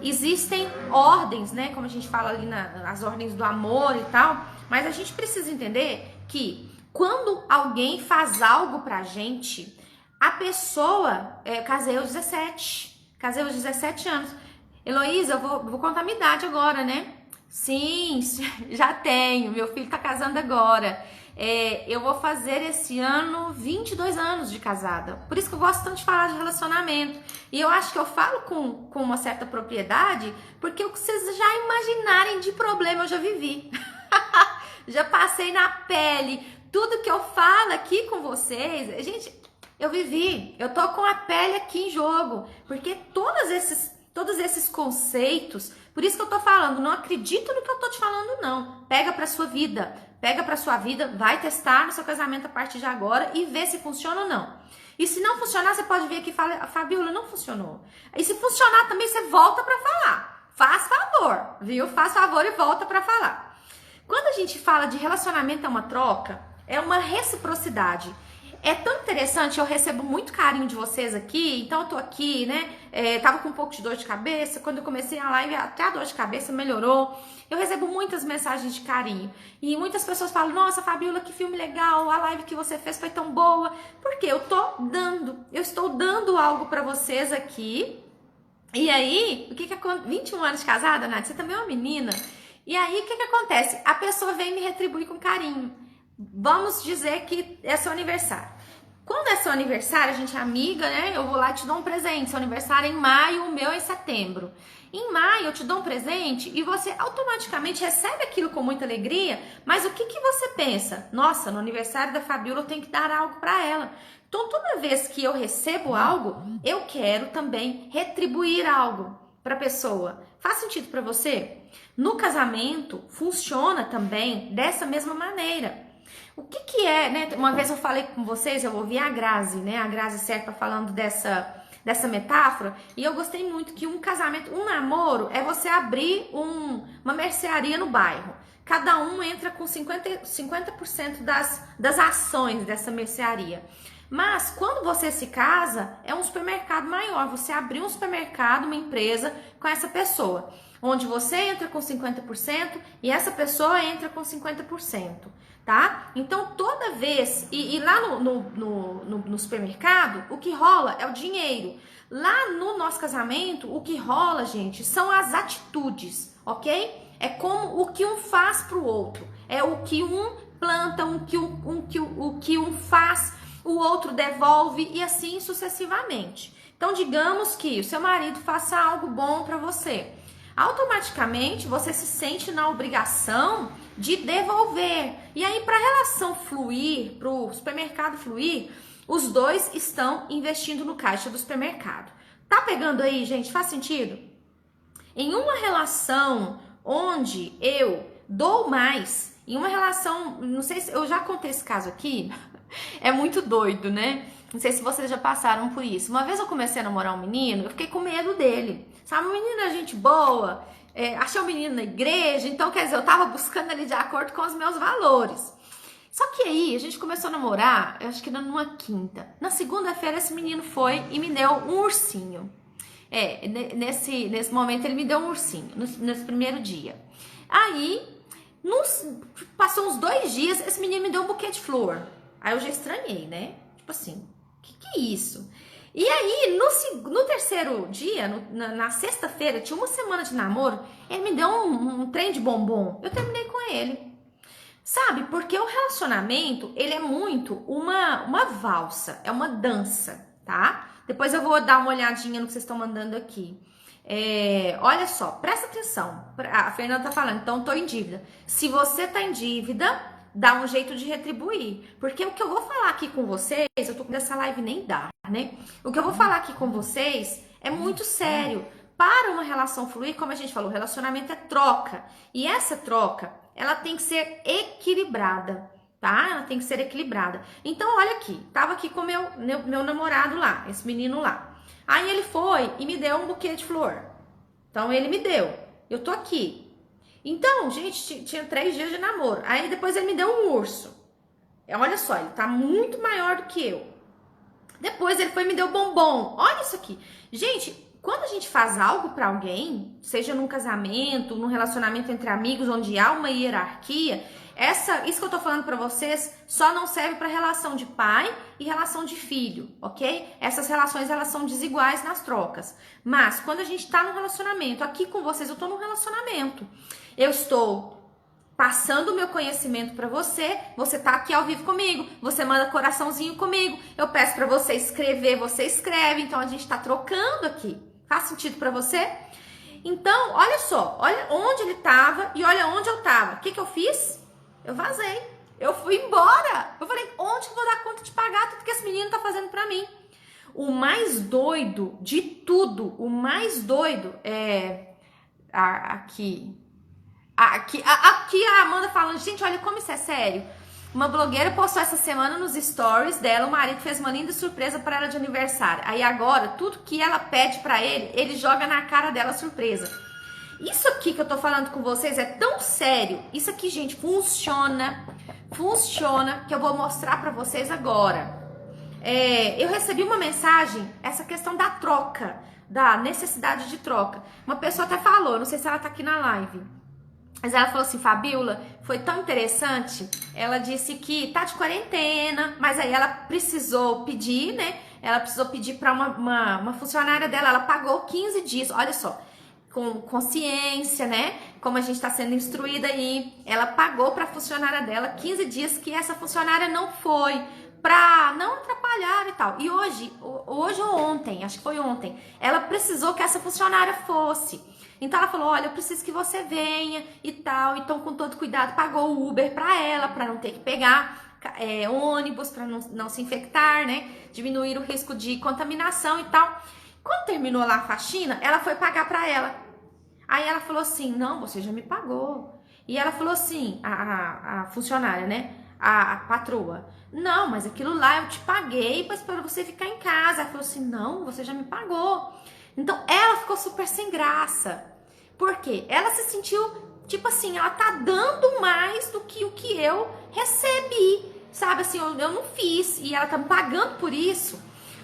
existem ordens, né? Como a gente fala ali nas ordens do amor e tal. Mas a gente precisa entender que quando alguém faz algo pra gente, a pessoa... casei aos 17 anos. Heloísa, eu vou contar a minha idade agora, né? Sim, já tenho. Meu filho tá casando agora. Eu vou fazer esse ano 22 anos de casada. Por isso que eu gosto tanto de falar de relacionamento. E eu acho que eu falo com uma certa propriedade, porque o que vocês já imaginarem de problema eu já vivi. Já passei na pele. Tudo que eu falo aqui com vocês, gente, eu vivi. Eu tô com a pele aqui em jogo. Porque todos esses conceitos, por isso que eu tô falando, não acredito no que eu tô te falando, não. Pega pra sua vida, vai testar no seu casamento a partir de agora e vê se funciona ou não. E se não funcionar, você pode vir aqui e falar, Fabiola, não funcionou. E se funcionar também, você volta pra falar. Faz favor, viu? Faz favor e volta pra falar. Quando a gente fala de relacionamento é uma troca, é uma reciprocidade. É tão interessante, eu recebo muito carinho de vocês aqui, então eu tô aqui, né, tava com um pouco de dor de cabeça, quando eu comecei a live até a dor de cabeça melhorou, eu recebo muitas mensagens de carinho, e muitas pessoas falam, nossa Fabiola, que filme legal, a live que você fez foi tão boa, porque eu estou dando algo pra vocês aqui, e aí, o que acontece, 21 anos de casada, Nath, você também é uma menina, e aí o que acontece? A pessoa vem me retribuir com carinho. Vamos dizer que é seu aniversário. Quando é seu aniversário, a gente é amiga, né? Eu vou lá e te dou um presente. Seu aniversário é em maio, o meu é em setembro. Em maio eu te dou um presente e você automaticamente recebe aquilo com muita alegria, mas o que você pensa? Nossa, no aniversário da Fabiola eu tenho que dar algo para ela. Então toda vez que eu recebo algo, eu quero também retribuir algo para a pessoa. Faz sentido para você? No casamento funciona também dessa mesma maneira. O que é, né? Uma vez eu falei com vocês, eu ouvi a Grazi, né? A Grazi Serpa falando dessa metáfora, e eu gostei muito que um casamento, um namoro, é você abrir uma mercearia no bairro. Cada um entra com 50% das ações dessa mercearia. Mas quando você se casa, é um supermercado maior. Você abriu um supermercado, uma empresa com essa pessoa, onde você entra com 50% e essa pessoa entra com 50%. Tá? Então toda vez, e lá no supermercado, o que rola é o dinheiro. Lá no nosso casamento, o que rola, gente, são as atitudes, ok? É como o que um faz pro outro. É o que um planta, o que um faz, o outro devolve e assim sucessivamente. Então digamos que o seu marido faça algo bom para você. Automaticamente você se sente na obrigação de devolver. E aí, para a relação fluir, para o supermercado fluir, os dois estão investindo no caixa do supermercado. Tá pegando aí, gente? Faz sentido? Em uma relação onde eu dou mais, em uma relação, não sei se eu já contei esse caso aqui, é muito doido, né? Não sei se vocês já passaram por isso. Uma vez eu comecei a namorar um menino, eu fiquei com medo dele. Sabe, o menino é gente boa, achei o menino na igreja, então quer dizer, eu tava buscando ele de acordo com os meus valores. Só que aí, a gente começou a namorar, eu acho que era numa quinta. Na segunda-feira, esse menino foi e me deu um ursinho. Nesse momento ele me deu um ursinho, nesse primeiro dia. Aí, passou uns 2 dias, esse menino me deu um buquê de flor. Aí eu já estranhei, né? Tipo assim, que é isso? E aí, no terceiro dia, na sexta-feira, tinha uma semana de namoro, ele me deu um trem de bombom. Eu terminei com ele. Sabe? Porque o relacionamento, ele é muito uma valsa, é uma dança, tá? Depois eu vou dar uma olhadinha no que vocês estão mandando aqui. Olha só, presta atenção. A Fernanda tá falando, então tô em dívida. Se você tá em dívida, dá um jeito de retribuir. Porque o que eu vou falar aqui com vocês, eu tô com essa live nem dá, né? O que eu vou falar aqui com vocês é muito sério. Para uma relação fluir, como a gente falou, o relacionamento é troca. E essa troca, ela tem que ser equilibrada, tá? Ela tem que ser equilibrada. Então, olha aqui, tava aqui com meu namorado lá, esse menino lá. Aí ele foi e me deu um buquê de flor. Então, ele me deu. Eu tô aqui. Então, gente, tinha 3 dias de namoro. Aí, depois ele me deu um urso. Olha só, ele tá muito maior do que eu. Depois ele foi e me deu bombom. Olha isso aqui. Gente, quando a gente faz algo pra alguém, seja num casamento, num relacionamento entre amigos, onde há uma hierarquia, isso que eu tô falando pra vocês só não serve pra relação de pai e relação de filho, ok? Essas relações, elas são desiguais nas trocas. Mas, quando a gente tá num relacionamento, aqui com vocês, eu tô num relacionamento. Eu estou passando o meu conhecimento para você tá aqui ao vivo comigo, você manda coraçãozinho comigo, eu peço para você escrever, você escreve, então a gente tá trocando aqui. Faz sentido para você? Então, olha só, olha onde ele tava e olha onde eu tava. O que eu fiz? Eu vazei. Eu fui embora. Eu falei, onde eu vou dar conta de pagar tudo que esse menino tá fazendo para mim? O mais doido de tudo, o mais doido é aqui a Amanda falando, gente, olha como isso é sério. Uma blogueira postou essa semana nos stories dela, o marido fez uma linda surpresa para ela de aniversário. Aí agora, tudo que ela pede para ele joga na cara dela surpresa. Isso aqui que eu tô falando com vocês é tão sério. Isso aqui, gente, funciona, que eu vou mostrar para vocês agora. Eu recebi uma mensagem, essa questão da troca, da necessidade de troca. Uma pessoa até falou, não sei se ela tá aqui na live, mas ela falou assim, Fabiola, foi tão interessante, ela disse que tá de quarentena, mas aí ela precisou pedir, né? Ela precisou pedir para uma funcionária dela, ela pagou 15 dias, olha só, com consciência, né? Como a gente tá sendo instruída aí, ela pagou para a funcionária dela 15 dias que essa funcionária não foi, pra não atrapalhar e tal. E hoje ou ontem, acho que foi ontem, ela precisou que essa funcionária fosse. Então ela falou, olha, eu preciso que você venha e tal. Então, com todo cuidado, pagou o Uber pra ela, pra não ter que pegar ônibus, pra não se infectar, né? Diminuir o risco de contaminação e tal. Quando terminou lá a faxina, ela foi pagar pra ela. Aí ela falou assim, não, você já me pagou. E ela falou assim, a funcionária, né? A patroa, não, mas aquilo lá eu te paguei, mas para você ficar em casa. Ela falou assim, não, você já me pagou. Então ela ficou super sem graça. Por quê? Ela se sentiu, tipo assim, ela tá dando mais do que o que eu recebi. Sabe assim, eu não fiz e ela tá me pagando por isso.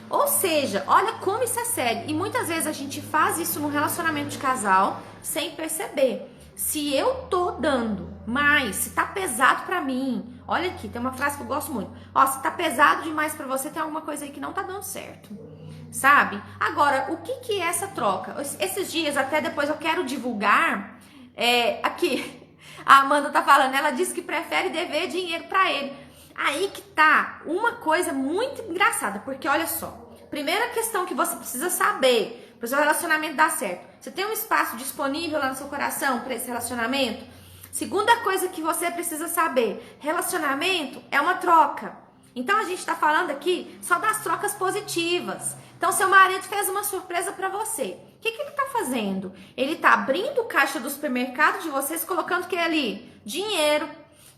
Ou seja, olha como isso é sério. E muitas vezes a gente faz isso no relacionamento de casal sem perceber. Se eu tô dando mais, se tá pesado pra mim, olha aqui, tem uma frase que eu gosto muito. Ó, se tá pesado demais pra você, tem alguma coisa aí que não tá dando certo. Sabe? Agora, o que é essa troca? Esses dias, até depois eu quero divulgar, aqui, a Amanda tá falando, ela disse que prefere dever dinheiro pra ele. Aí que tá uma coisa muito engraçada, porque olha só, primeira questão que você precisa saber para o seu relacionamento dar certo, você tem um espaço disponível lá no seu coração para esse relacionamento? Segunda coisa que você precisa saber, relacionamento é uma troca. Então a gente tá falando aqui só das trocas positivas. Então seu marido fez uma surpresa para você. O que ele tá fazendo? Ele tá abrindo o caixa do supermercado de vocês, colocando o que ali? Dinheiro.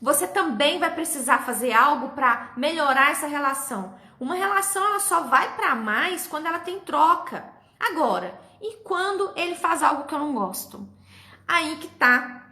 Você também vai precisar fazer algo para melhorar essa relação. Uma relação ela só vai para mais quando ela tem troca. Agora, e quando ele faz algo que eu não gosto? Aí que tá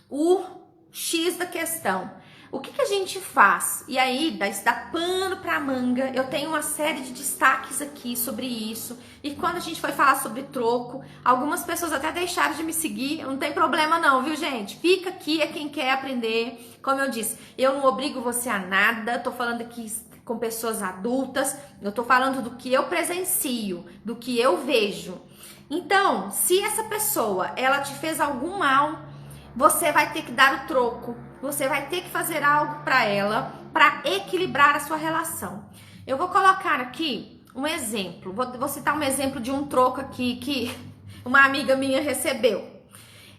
o X da questão. O que a gente faz? E aí, dá pano pra manga. Eu tenho uma série de destaques aqui sobre isso. E quando a gente foi falar sobre troco, algumas pessoas até deixaram de me seguir. Não tem problema não, viu, gente? Fica aqui, é quem quer aprender. Como eu disse, eu não obrigo você a nada. Tô falando aqui com pessoas adultas. Eu tô falando do que eu presencio, do que eu vejo. Então, se essa pessoa, ela te fez algum mal, você vai ter que dar o troco. Você vai ter que fazer algo para ela, para equilibrar a sua relação. Eu vou colocar aqui um exemplo. Vou citar um exemplo de um troco aqui que uma amiga minha recebeu.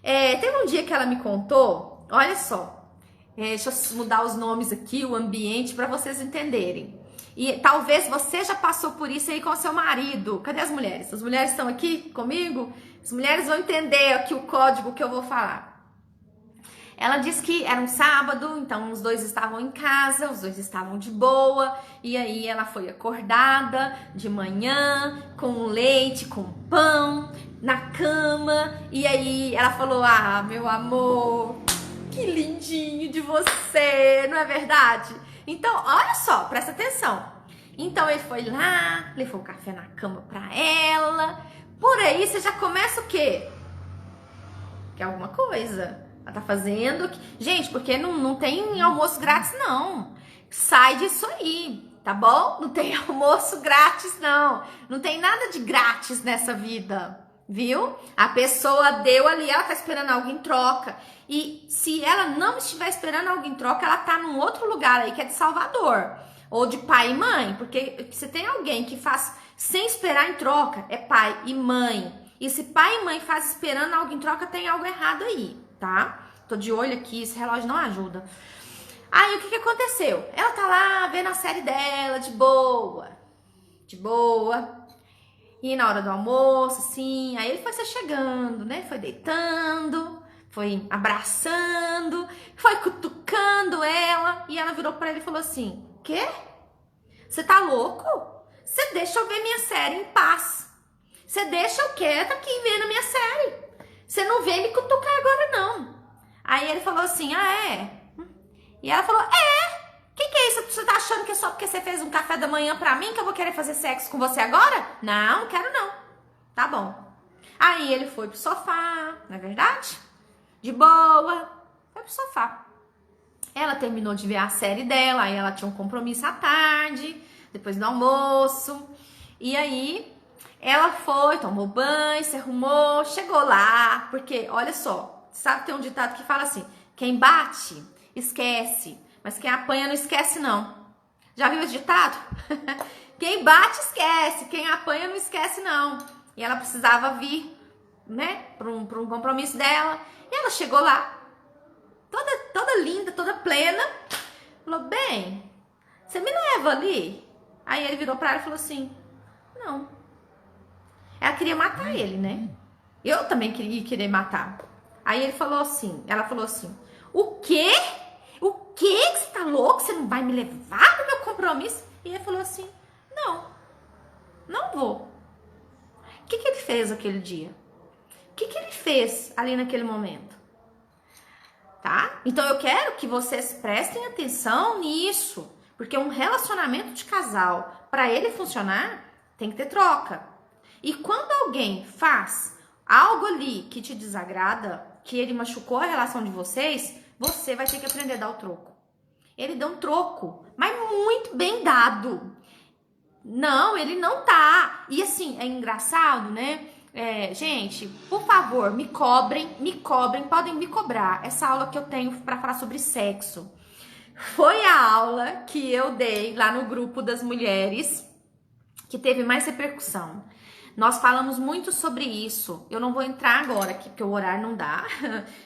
Teve um dia que ela me contou, olha só, deixa eu mudar os nomes aqui, o ambiente, para vocês entenderem. E talvez você já passou por isso aí com o seu marido. Cadê as mulheres? As mulheres estão aqui comigo? As mulheres vão entender aqui o código que eu vou falar. Ela disse que era um sábado, então os dois estavam em casa, os dois estavam de boa, e aí ela foi acordada de manhã, com leite, com pão, na cama, e aí ela falou, ah, meu amor, que lindinho de você, não é verdade? Então, olha só, presta atenção. Então ele foi lá, levou o café na cama pra ela, por aí você já começa o quê? Quer alguma coisa? Ela tá fazendo... Gente, porque não tem almoço grátis, não. Sai disso aí, tá bom? Não tem almoço grátis, não. Não tem nada de grátis nessa vida, viu? A pessoa deu ali, ela tá esperando algo em troca. E se ela não estiver esperando algo em troca, ela tá num outro lugar aí, que é de Salvador. Ou de pai e mãe. Porque se tem alguém que faz sem esperar em troca, é pai e mãe. E se pai e mãe faz esperando algo em troca, tem algo errado aí. Tá? Tô de olho aqui, esse relógio não ajuda. Aí, o que aconteceu? Ela tá lá vendo a série dela, de boa. De boa. E na hora do almoço, assim, aí ele foi se chegando, né? Foi deitando, foi abraçando, foi cutucando ela. E ela virou pra ele e falou assim, quê? Você tá louco? Você deixa eu ver minha série em paz. Você deixa eu quieta aqui vendo minha série. Você não vem me cutucar agora, não. Aí ele falou assim, ah, é? E ela falou, que é isso? Você tá achando que é só porque você fez um café da manhã pra mim que eu vou querer fazer sexo com você agora? Não, não quero não. Tá bom. Aí ele foi pro sofá, não é verdade? De boa. Foi pro sofá. Ela terminou de ver a série dela, aí ela tinha um compromisso à tarde, depois do almoço. E aí... ela foi, tomou banho, se arrumou, chegou lá, porque, olha só, sabe, tem um ditado que fala assim, quem bate, esquece, mas quem apanha não esquece não. Já viu esse ditado? Quem bate, esquece, quem apanha não esquece não. E ela precisava vir, né, para um compromisso dela, e ela chegou lá, toda linda, toda plena, falou, bem, você me leva ali? Aí ele virou para ela e falou assim, não. Ela queria matar ele, né? Eu também queria matar. Aí ela falou assim, o quê? O quê? Que você tá louco? Você não vai me levar no meu compromisso? E ele falou assim, não vou. O que ele fez aquele dia? O que ele fez ali naquele momento? Tá? Então eu quero que vocês prestem atenção nisso. Porque um relacionamento de casal, para ele funcionar, tem que ter troca. E quando alguém faz algo ali que te desagrada, que ele machucou a relação de vocês, você vai ter que aprender a dar o troco. Ele deu um troco, mas muito bem dado. Não, ele não tá. E assim, é engraçado, né? Gente, por favor, me cobrem, podem me cobrar. Essa aula que eu tenho para falar sobre sexo foi a aula que eu dei lá no grupo das mulheres que teve mais repercussão. Nós falamos muito sobre isso. Eu não vou entrar agora aqui, porque o horário não dá.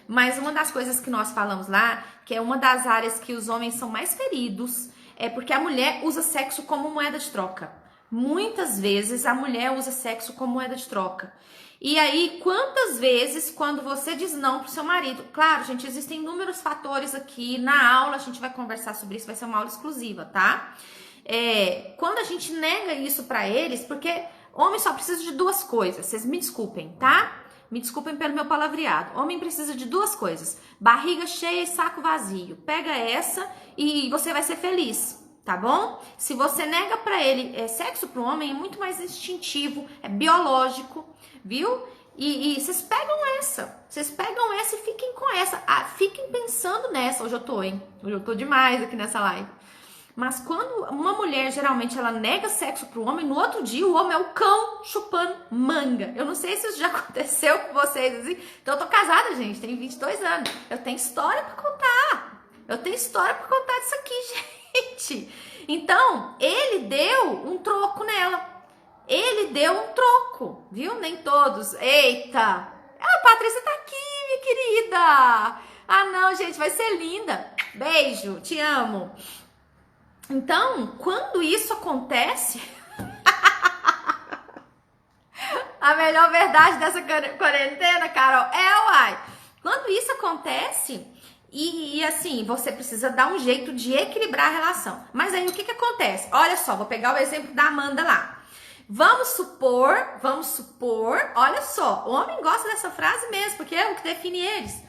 Mas uma das coisas que nós falamos lá, que é uma das áreas que os homens são mais feridos, é porque a mulher usa sexo como moeda de troca. Muitas vezes a mulher usa sexo como moeda de troca. E aí, quantas vezes, quando você diz não pro seu marido... Claro, gente, existem inúmeros fatores aqui. Na aula a gente vai conversar sobre isso, vai ser uma aula exclusiva, tá? Quando a gente nega isso pra eles, porque... homem só precisa de duas coisas, vocês me desculpem, tá? Me desculpem pelo meu palavreado. Homem precisa de duas coisas: barriga cheia e saco vazio. Pega essa e você vai ser feliz, tá bom? Se você nega pra ele, sexo pro homem é muito mais instintivo, é biológico, viu? E vocês pegam essa e fiquem com essa. Fiquem pensando nessa. Hoje eu tô, hein? Hoje eu tô demais aqui nessa live. Mas quando uma mulher, geralmente, ela nega sexo pro homem, no outro dia o homem é o cão chupando manga. Eu não sei se isso já aconteceu com vocês, assim. Então eu tô casada, gente, tenho 22 anos. Eu tenho história pra contar. Eu tenho história pra contar disso aqui, gente. Então, ele deu um troco nela. Ele deu um troco, viu? Nem todos. Eita! A Patrícia tá aqui, minha querida. Ah, não, gente, vai ser linda. Beijo, te amo. Então, quando isso acontece, a melhor verdade dessa quarentena, Carol, uai. Quando isso acontece, e assim, você precisa dar um jeito de equilibrar a relação. Mas aí o que acontece? Olha só, vou pegar o exemplo da Amanda lá. Vamos supor, olha só, o homem gosta dessa frase mesmo, porque é o que define eles.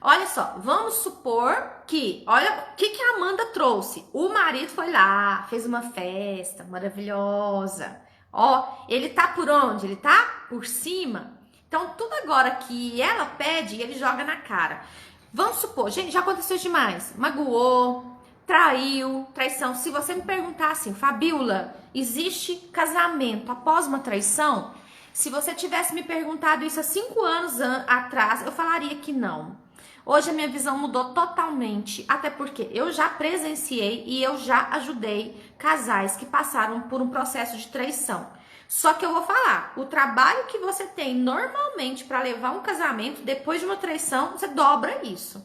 Olha só, vamos supor que, olha o que a Amanda trouxe. O marido foi lá, fez uma festa maravilhosa. Ó, ele tá por onde? Ele tá por cima. Então, tudo agora que ela pede, ele joga na cara. Vamos supor, gente, já aconteceu demais. Magoou, traiu, traição. Se você me perguntar assim, Fabiola, existe casamento após uma traição? Se você tivesse me perguntado isso há 5 anos atrás, eu falaria que não. Hoje a minha visão mudou totalmente, até porque eu já presenciei e eu já ajudei casais que passaram por um processo de traição. Só que eu vou falar, o trabalho que você tem normalmente para levar um casamento depois de uma traição, você dobra isso,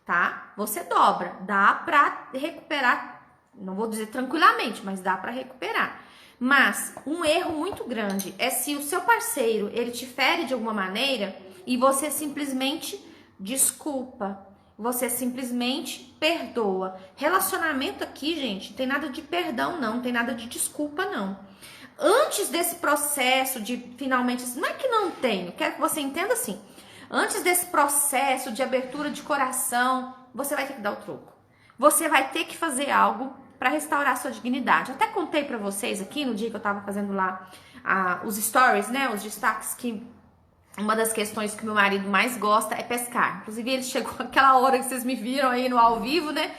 tá? Você dobra, dá pra recuperar, não vou dizer tranquilamente, mas dá pra recuperar. Mas um erro muito grande é se o seu parceiro, ele te fere de alguma maneira e você simplesmente desculpa, você simplesmente perdoa. Relacionamento aqui, gente, não tem nada de perdão não, não tem nada de desculpa não. Antes desse processo de finalmente, não é que não tenho, quero que você entenda assim. Antes desse processo de abertura de coração, você vai ter que dar o troco. Você vai ter que fazer algo para restaurar a sua dignidade. Eu até contei para vocês aqui no dia que eu tava fazendo lá os stories, né, os destaques, que uma das questões que meu marido mais gosta é pescar. Inclusive, ele chegou aquela hora que vocês me viram aí no ao vivo, né?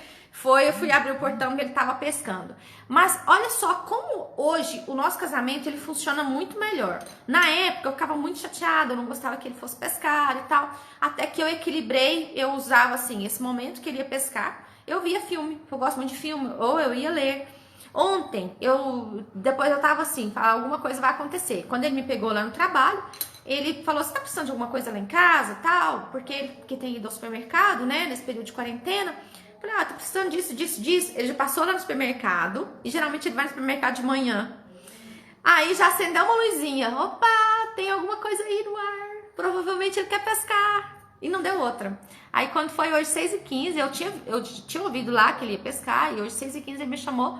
Eu fui abrir o portão e ele tava pescando. Mas olha só como hoje o nosso casamento ele funciona muito melhor. Na época eu ficava muito chateada, eu não gostava que ele fosse pescar e tal. Até que eu equilibrei, eu usava assim, esse momento que ele ia pescar, eu via filme, eu gosto muito de filme, ou eu ia ler. Ontem, depois eu tava assim, alguma coisa vai acontecer. Quando ele me pegou lá no trabalho, ele falou, você tá precisando de alguma coisa lá em casa, tal? Porque ele tem ido ao supermercado, né, nesse período de quarentena. Eu falei, tô precisando disso. Ele já passou lá no supermercado, e geralmente ele vai no supermercado de manhã. Aí já acendeu uma luzinha. Opa, tem alguma coisa aí no ar. Provavelmente ele quer pescar. E não deu outra. Aí quando foi hoje 6h15, eu tinha ouvido lá que ele ia pescar, e hoje 6h15 ele me chamou,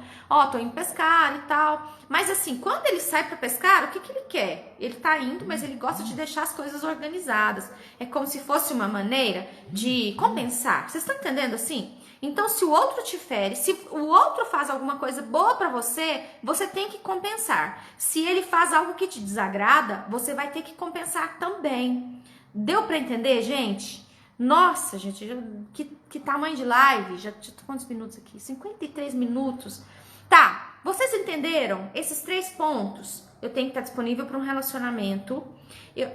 tô indo pescar e tal. Mas assim, quando ele sai pra pescar, o que ele quer? Ele tá indo, mas ele gosta de deixar as coisas organizadas. É como se fosse uma maneira de compensar. Vocês estão entendendo assim? Então, se o outro te fere, se o outro faz alguma coisa boa pra você, você tem que compensar. Se ele faz algo que te desagrada, você vai ter que compensar também. Deu pra entender, gente? Nossa, gente, que tamanho de live? Já tô quantos minutos aqui? 53 minutos. Tá, vocês entenderam? Esses 3 pontos. Eu tenho que estar disponível para um relacionamento.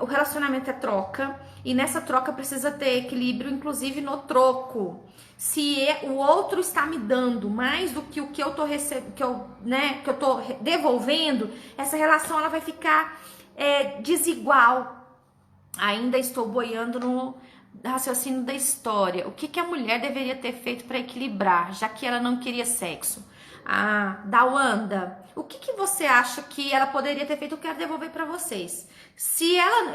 O relacionamento é troca. E nessa troca precisa ter equilíbrio, inclusive no troco. Se o outro está me dando mais do que o que eu tô recebendo, que eu tô devolvendo, essa relação ela vai ficar desigual. Ainda estou boiando no raciocínio da história. O que a mulher deveria ter feito para equilibrar, já que ela não queria sexo? Da Wanda, o que você acha que ela poderia ter feito? Eu quero devolver para vocês.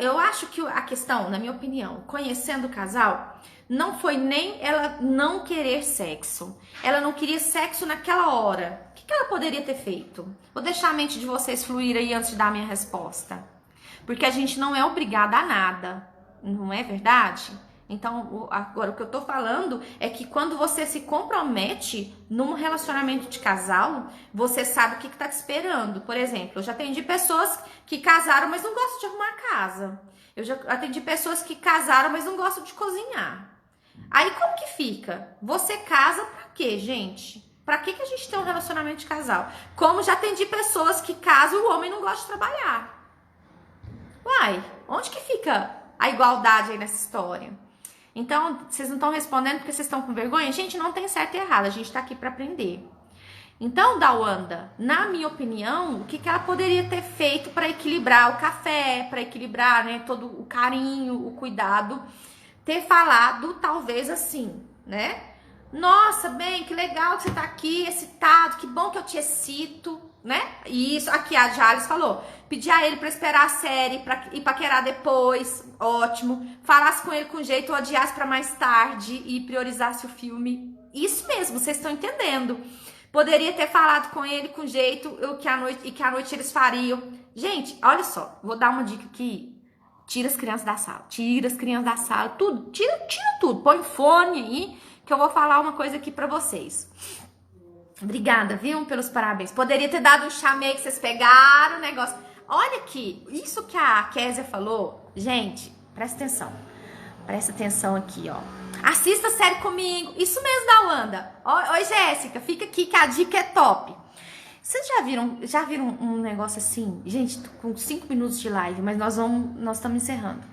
Eu acho que a questão, na minha opinião, conhecendo o casal, não foi nem ela não querer sexo. Ela não queria sexo naquela hora. O que ela poderia ter feito? Vou deixar a mente de vocês fluir aí antes de dar a minha resposta. Porque a gente não é obrigada a nada. Não é verdade? Então, agora o que eu tô falando é que quando você se compromete num relacionamento de casal, você sabe o que tá te esperando. Por exemplo, eu já atendi pessoas que casaram, mas não gostam de arrumar casa. Eu já atendi pessoas que casaram, mas não gostam de cozinhar. Aí como que fica? Você casa pra quê, gente? Pra que a gente tem um relacionamento de casal? Como já atendi pessoas que casam e o homem não gosta de trabalhar. Uai, onde que fica a igualdade aí nessa história? Então, vocês não estão respondendo porque vocês estão com vergonha? Gente, não tem certo e errado, a gente tá aqui pra aprender. Então, Dawanda, na minha opinião, o que ela poderia ter feito para equilibrar o café, para equilibrar, né, todo o carinho, o cuidado, ter falado talvez assim, né? Nossa, bem, que legal que você tá aqui, excitado, que bom que eu te excito, né? E isso, aqui a Jales falou, pedir a ele pra esperar a série e paquerar depois, ótimo. Falasse com ele com jeito, odiasse pra mais tarde e priorizasse o filme. Isso mesmo, vocês estão entendendo. Poderia ter falado com ele com jeito que à noite eles fariam. Gente, olha só, vou dar uma dica aqui. Tira as crianças da sala, tudo, tira tudo. Põe fone aí, que eu vou falar uma coisa aqui pra vocês. Obrigada, viu, pelos parabéns. Poderia ter dado um chamei que vocês pegaram o negócio. Olha aqui, isso que a Kézia falou, gente, presta atenção aqui, ó. Assista a série comigo. Isso mesmo, Dawanda. Oi, Jéssica, fica aqui que a dica é top. Vocês já viram um negócio assim? Gente, tô com 5 minutos de live, mas nós estamos encerrando.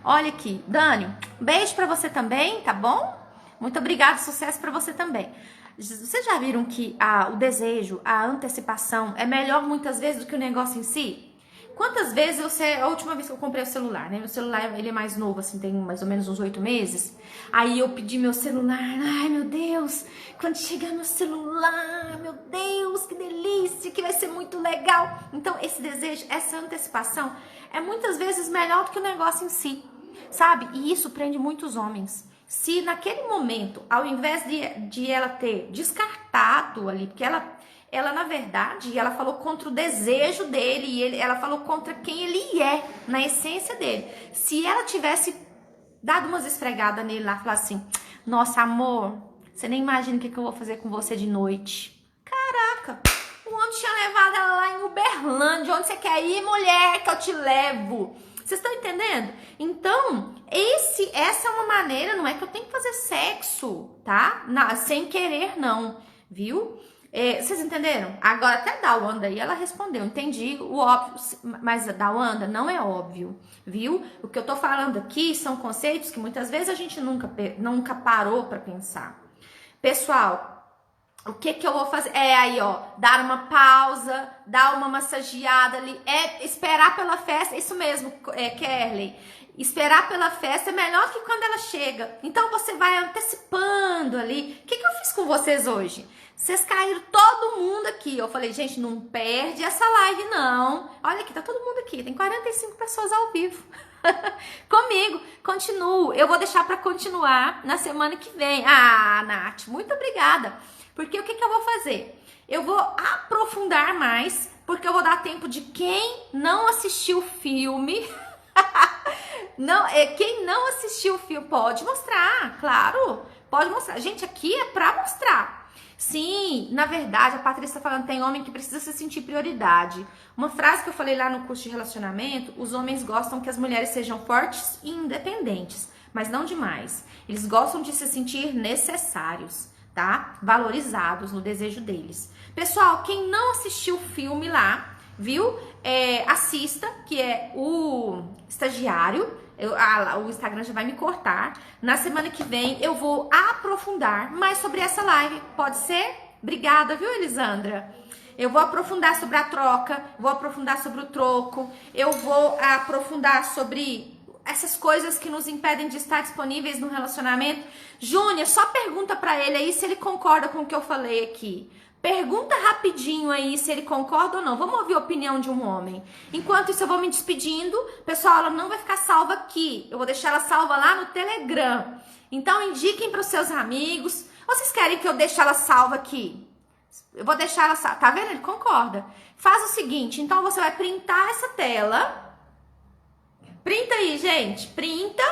Olha aqui, Dânio, beijo pra você também, tá bom? Muito obrigada, sucesso pra você também. Vocês já viram que o desejo, a antecipação é melhor muitas vezes do que o negócio em si? Quantas vezes a última vez que eu comprei o celular, né? Meu celular, ele é mais novo, assim, tem mais ou menos uns 8 meses. Aí eu pedi meu celular, ai meu Deus, quando chegar meu celular, meu Deus, que delícia, que vai ser muito legal. Então esse desejo, essa antecipação é muitas vezes melhor do que o negócio em si, sabe? E isso prende muitos homens. Se naquele momento, ao invés de ela ter descartado ali, porque ela na verdade, ela falou contra o desejo dele, e ela falou contra quem ele é, na essência dele. Se ela tivesse dado umas esfregadas nele lá, falar assim, nossa, amor, você nem imagina o que eu vou fazer com você de noite. Caraca, o homem tinha levado ela lá em Uberlândia, onde você quer ir, mulher, que eu te levo. Vocês estão entendendo? Então, essa é uma maneira, não é que eu tenho que fazer sexo, tá? Sem querer, não, viu? Vocês entenderam? Agora até a Dawanda aí, ela respondeu, entendi o óbvio, mas a Dawanda não é óbvio, viu? O que eu tô falando aqui são conceitos que muitas vezes a gente nunca parou pra pensar. Pessoal, o que eu vou fazer? Aí, ó, dar uma pausa, dar uma massageada ali, esperar pela festa, isso mesmo, Kerley. Esperar pela festa é melhor que quando ela chega. Então você vai antecipando ali. O que eu fiz com vocês hoje? Vocês caíram todo mundo aqui. Eu falei, gente, não perde essa live, não. Olha aqui, tá todo mundo aqui. Tem 45 pessoas ao vivo. Comigo. Continuo. Eu vou deixar pra continuar na semana que vem. Ah, Nath, muito obrigada. Porque o que eu vou fazer? Eu vou aprofundar mais, porque eu vou dar tempo de quem não assistiu o filme... Quem não assistiu o filme pode mostrar, claro, pode mostrar. Gente, aqui é pra mostrar. Sim, na verdade, a Patrícia tá falando, tem homem que precisa se sentir prioridade. Uma frase que eu falei lá no curso de relacionamento, os homens gostam que as mulheres sejam fortes e independentes, mas não demais. Eles gostam de se sentir necessários, tá? Valorizados no desejo deles. Pessoal, quem não assistiu o filme lá, viu? Assista, que é o estagiário. O Instagram já vai me cortar. Na semana que vem eu vou aprofundar mais sobre essa live. Pode ser? Obrigada, viu, Elisandra? Eu vou aprofundar sobre a troca, vou aprofundar sobre o troco, eu vou aprofundar sobre essas coisas que nos impedem de estar disponíveis no relacionamento. Júnior, só pergunta pra ele aí se ele concorda com o que eu falei aqui. Pergunta rapidinho aí se ele concorda ou não. Vamos ouvir a opinião de um homem. Enquanto isso, eu vou me despedindo. Pessoal, ela não vai ficar salva aqui. Eu vou deixar ela salva lá no Telegram. Então, indiquem para os seus amigos. Ou vocês querem que eu deixe ela salva aqui? Eu vou deixar ela salva. Tá vendo? Ele concorda. Faz o seguinte. Então, você vai printar essa tela. Printa aí, gente. Printa.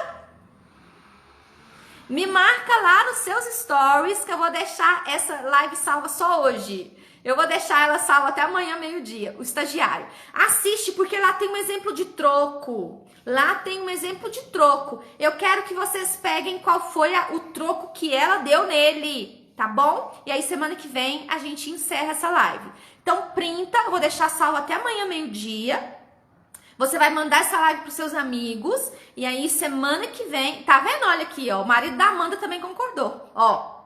Me marca lá nos seus stories que eu vou deixar essa live salva só hoje. Eu vou deixar ela salva até amanhã, meio-dia, o estagiário. Assiste, porque lá tem um exemplo de troco. Lá tem um exemplo de troco. Eu quero que vocês peguem qual foi o troco que ela deu nele, tá bom? E aí, semana que vem, a gente encerra essa live. Então, printa, eu vou deixar salva até amanhã, meio-dia. Você vai mandar essa live pros seus amigos. E aí, semana que vem... Tá vendo? Olha aqui, ó. O marido da Amanda também concordou. Ó,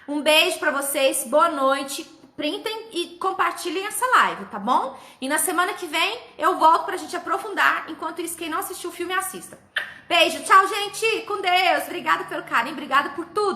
um beijo pra vocês. Boa noite. Printem e compartilhem essa live, tá bom? E na semana que vem, eu volto pra gente aprofundar. Enquanto isso, quem não assistiu o filme, assista. Beijo. Tchau, gente. Com Deus. Obrigada pelo carinho. Obrigada por tudo.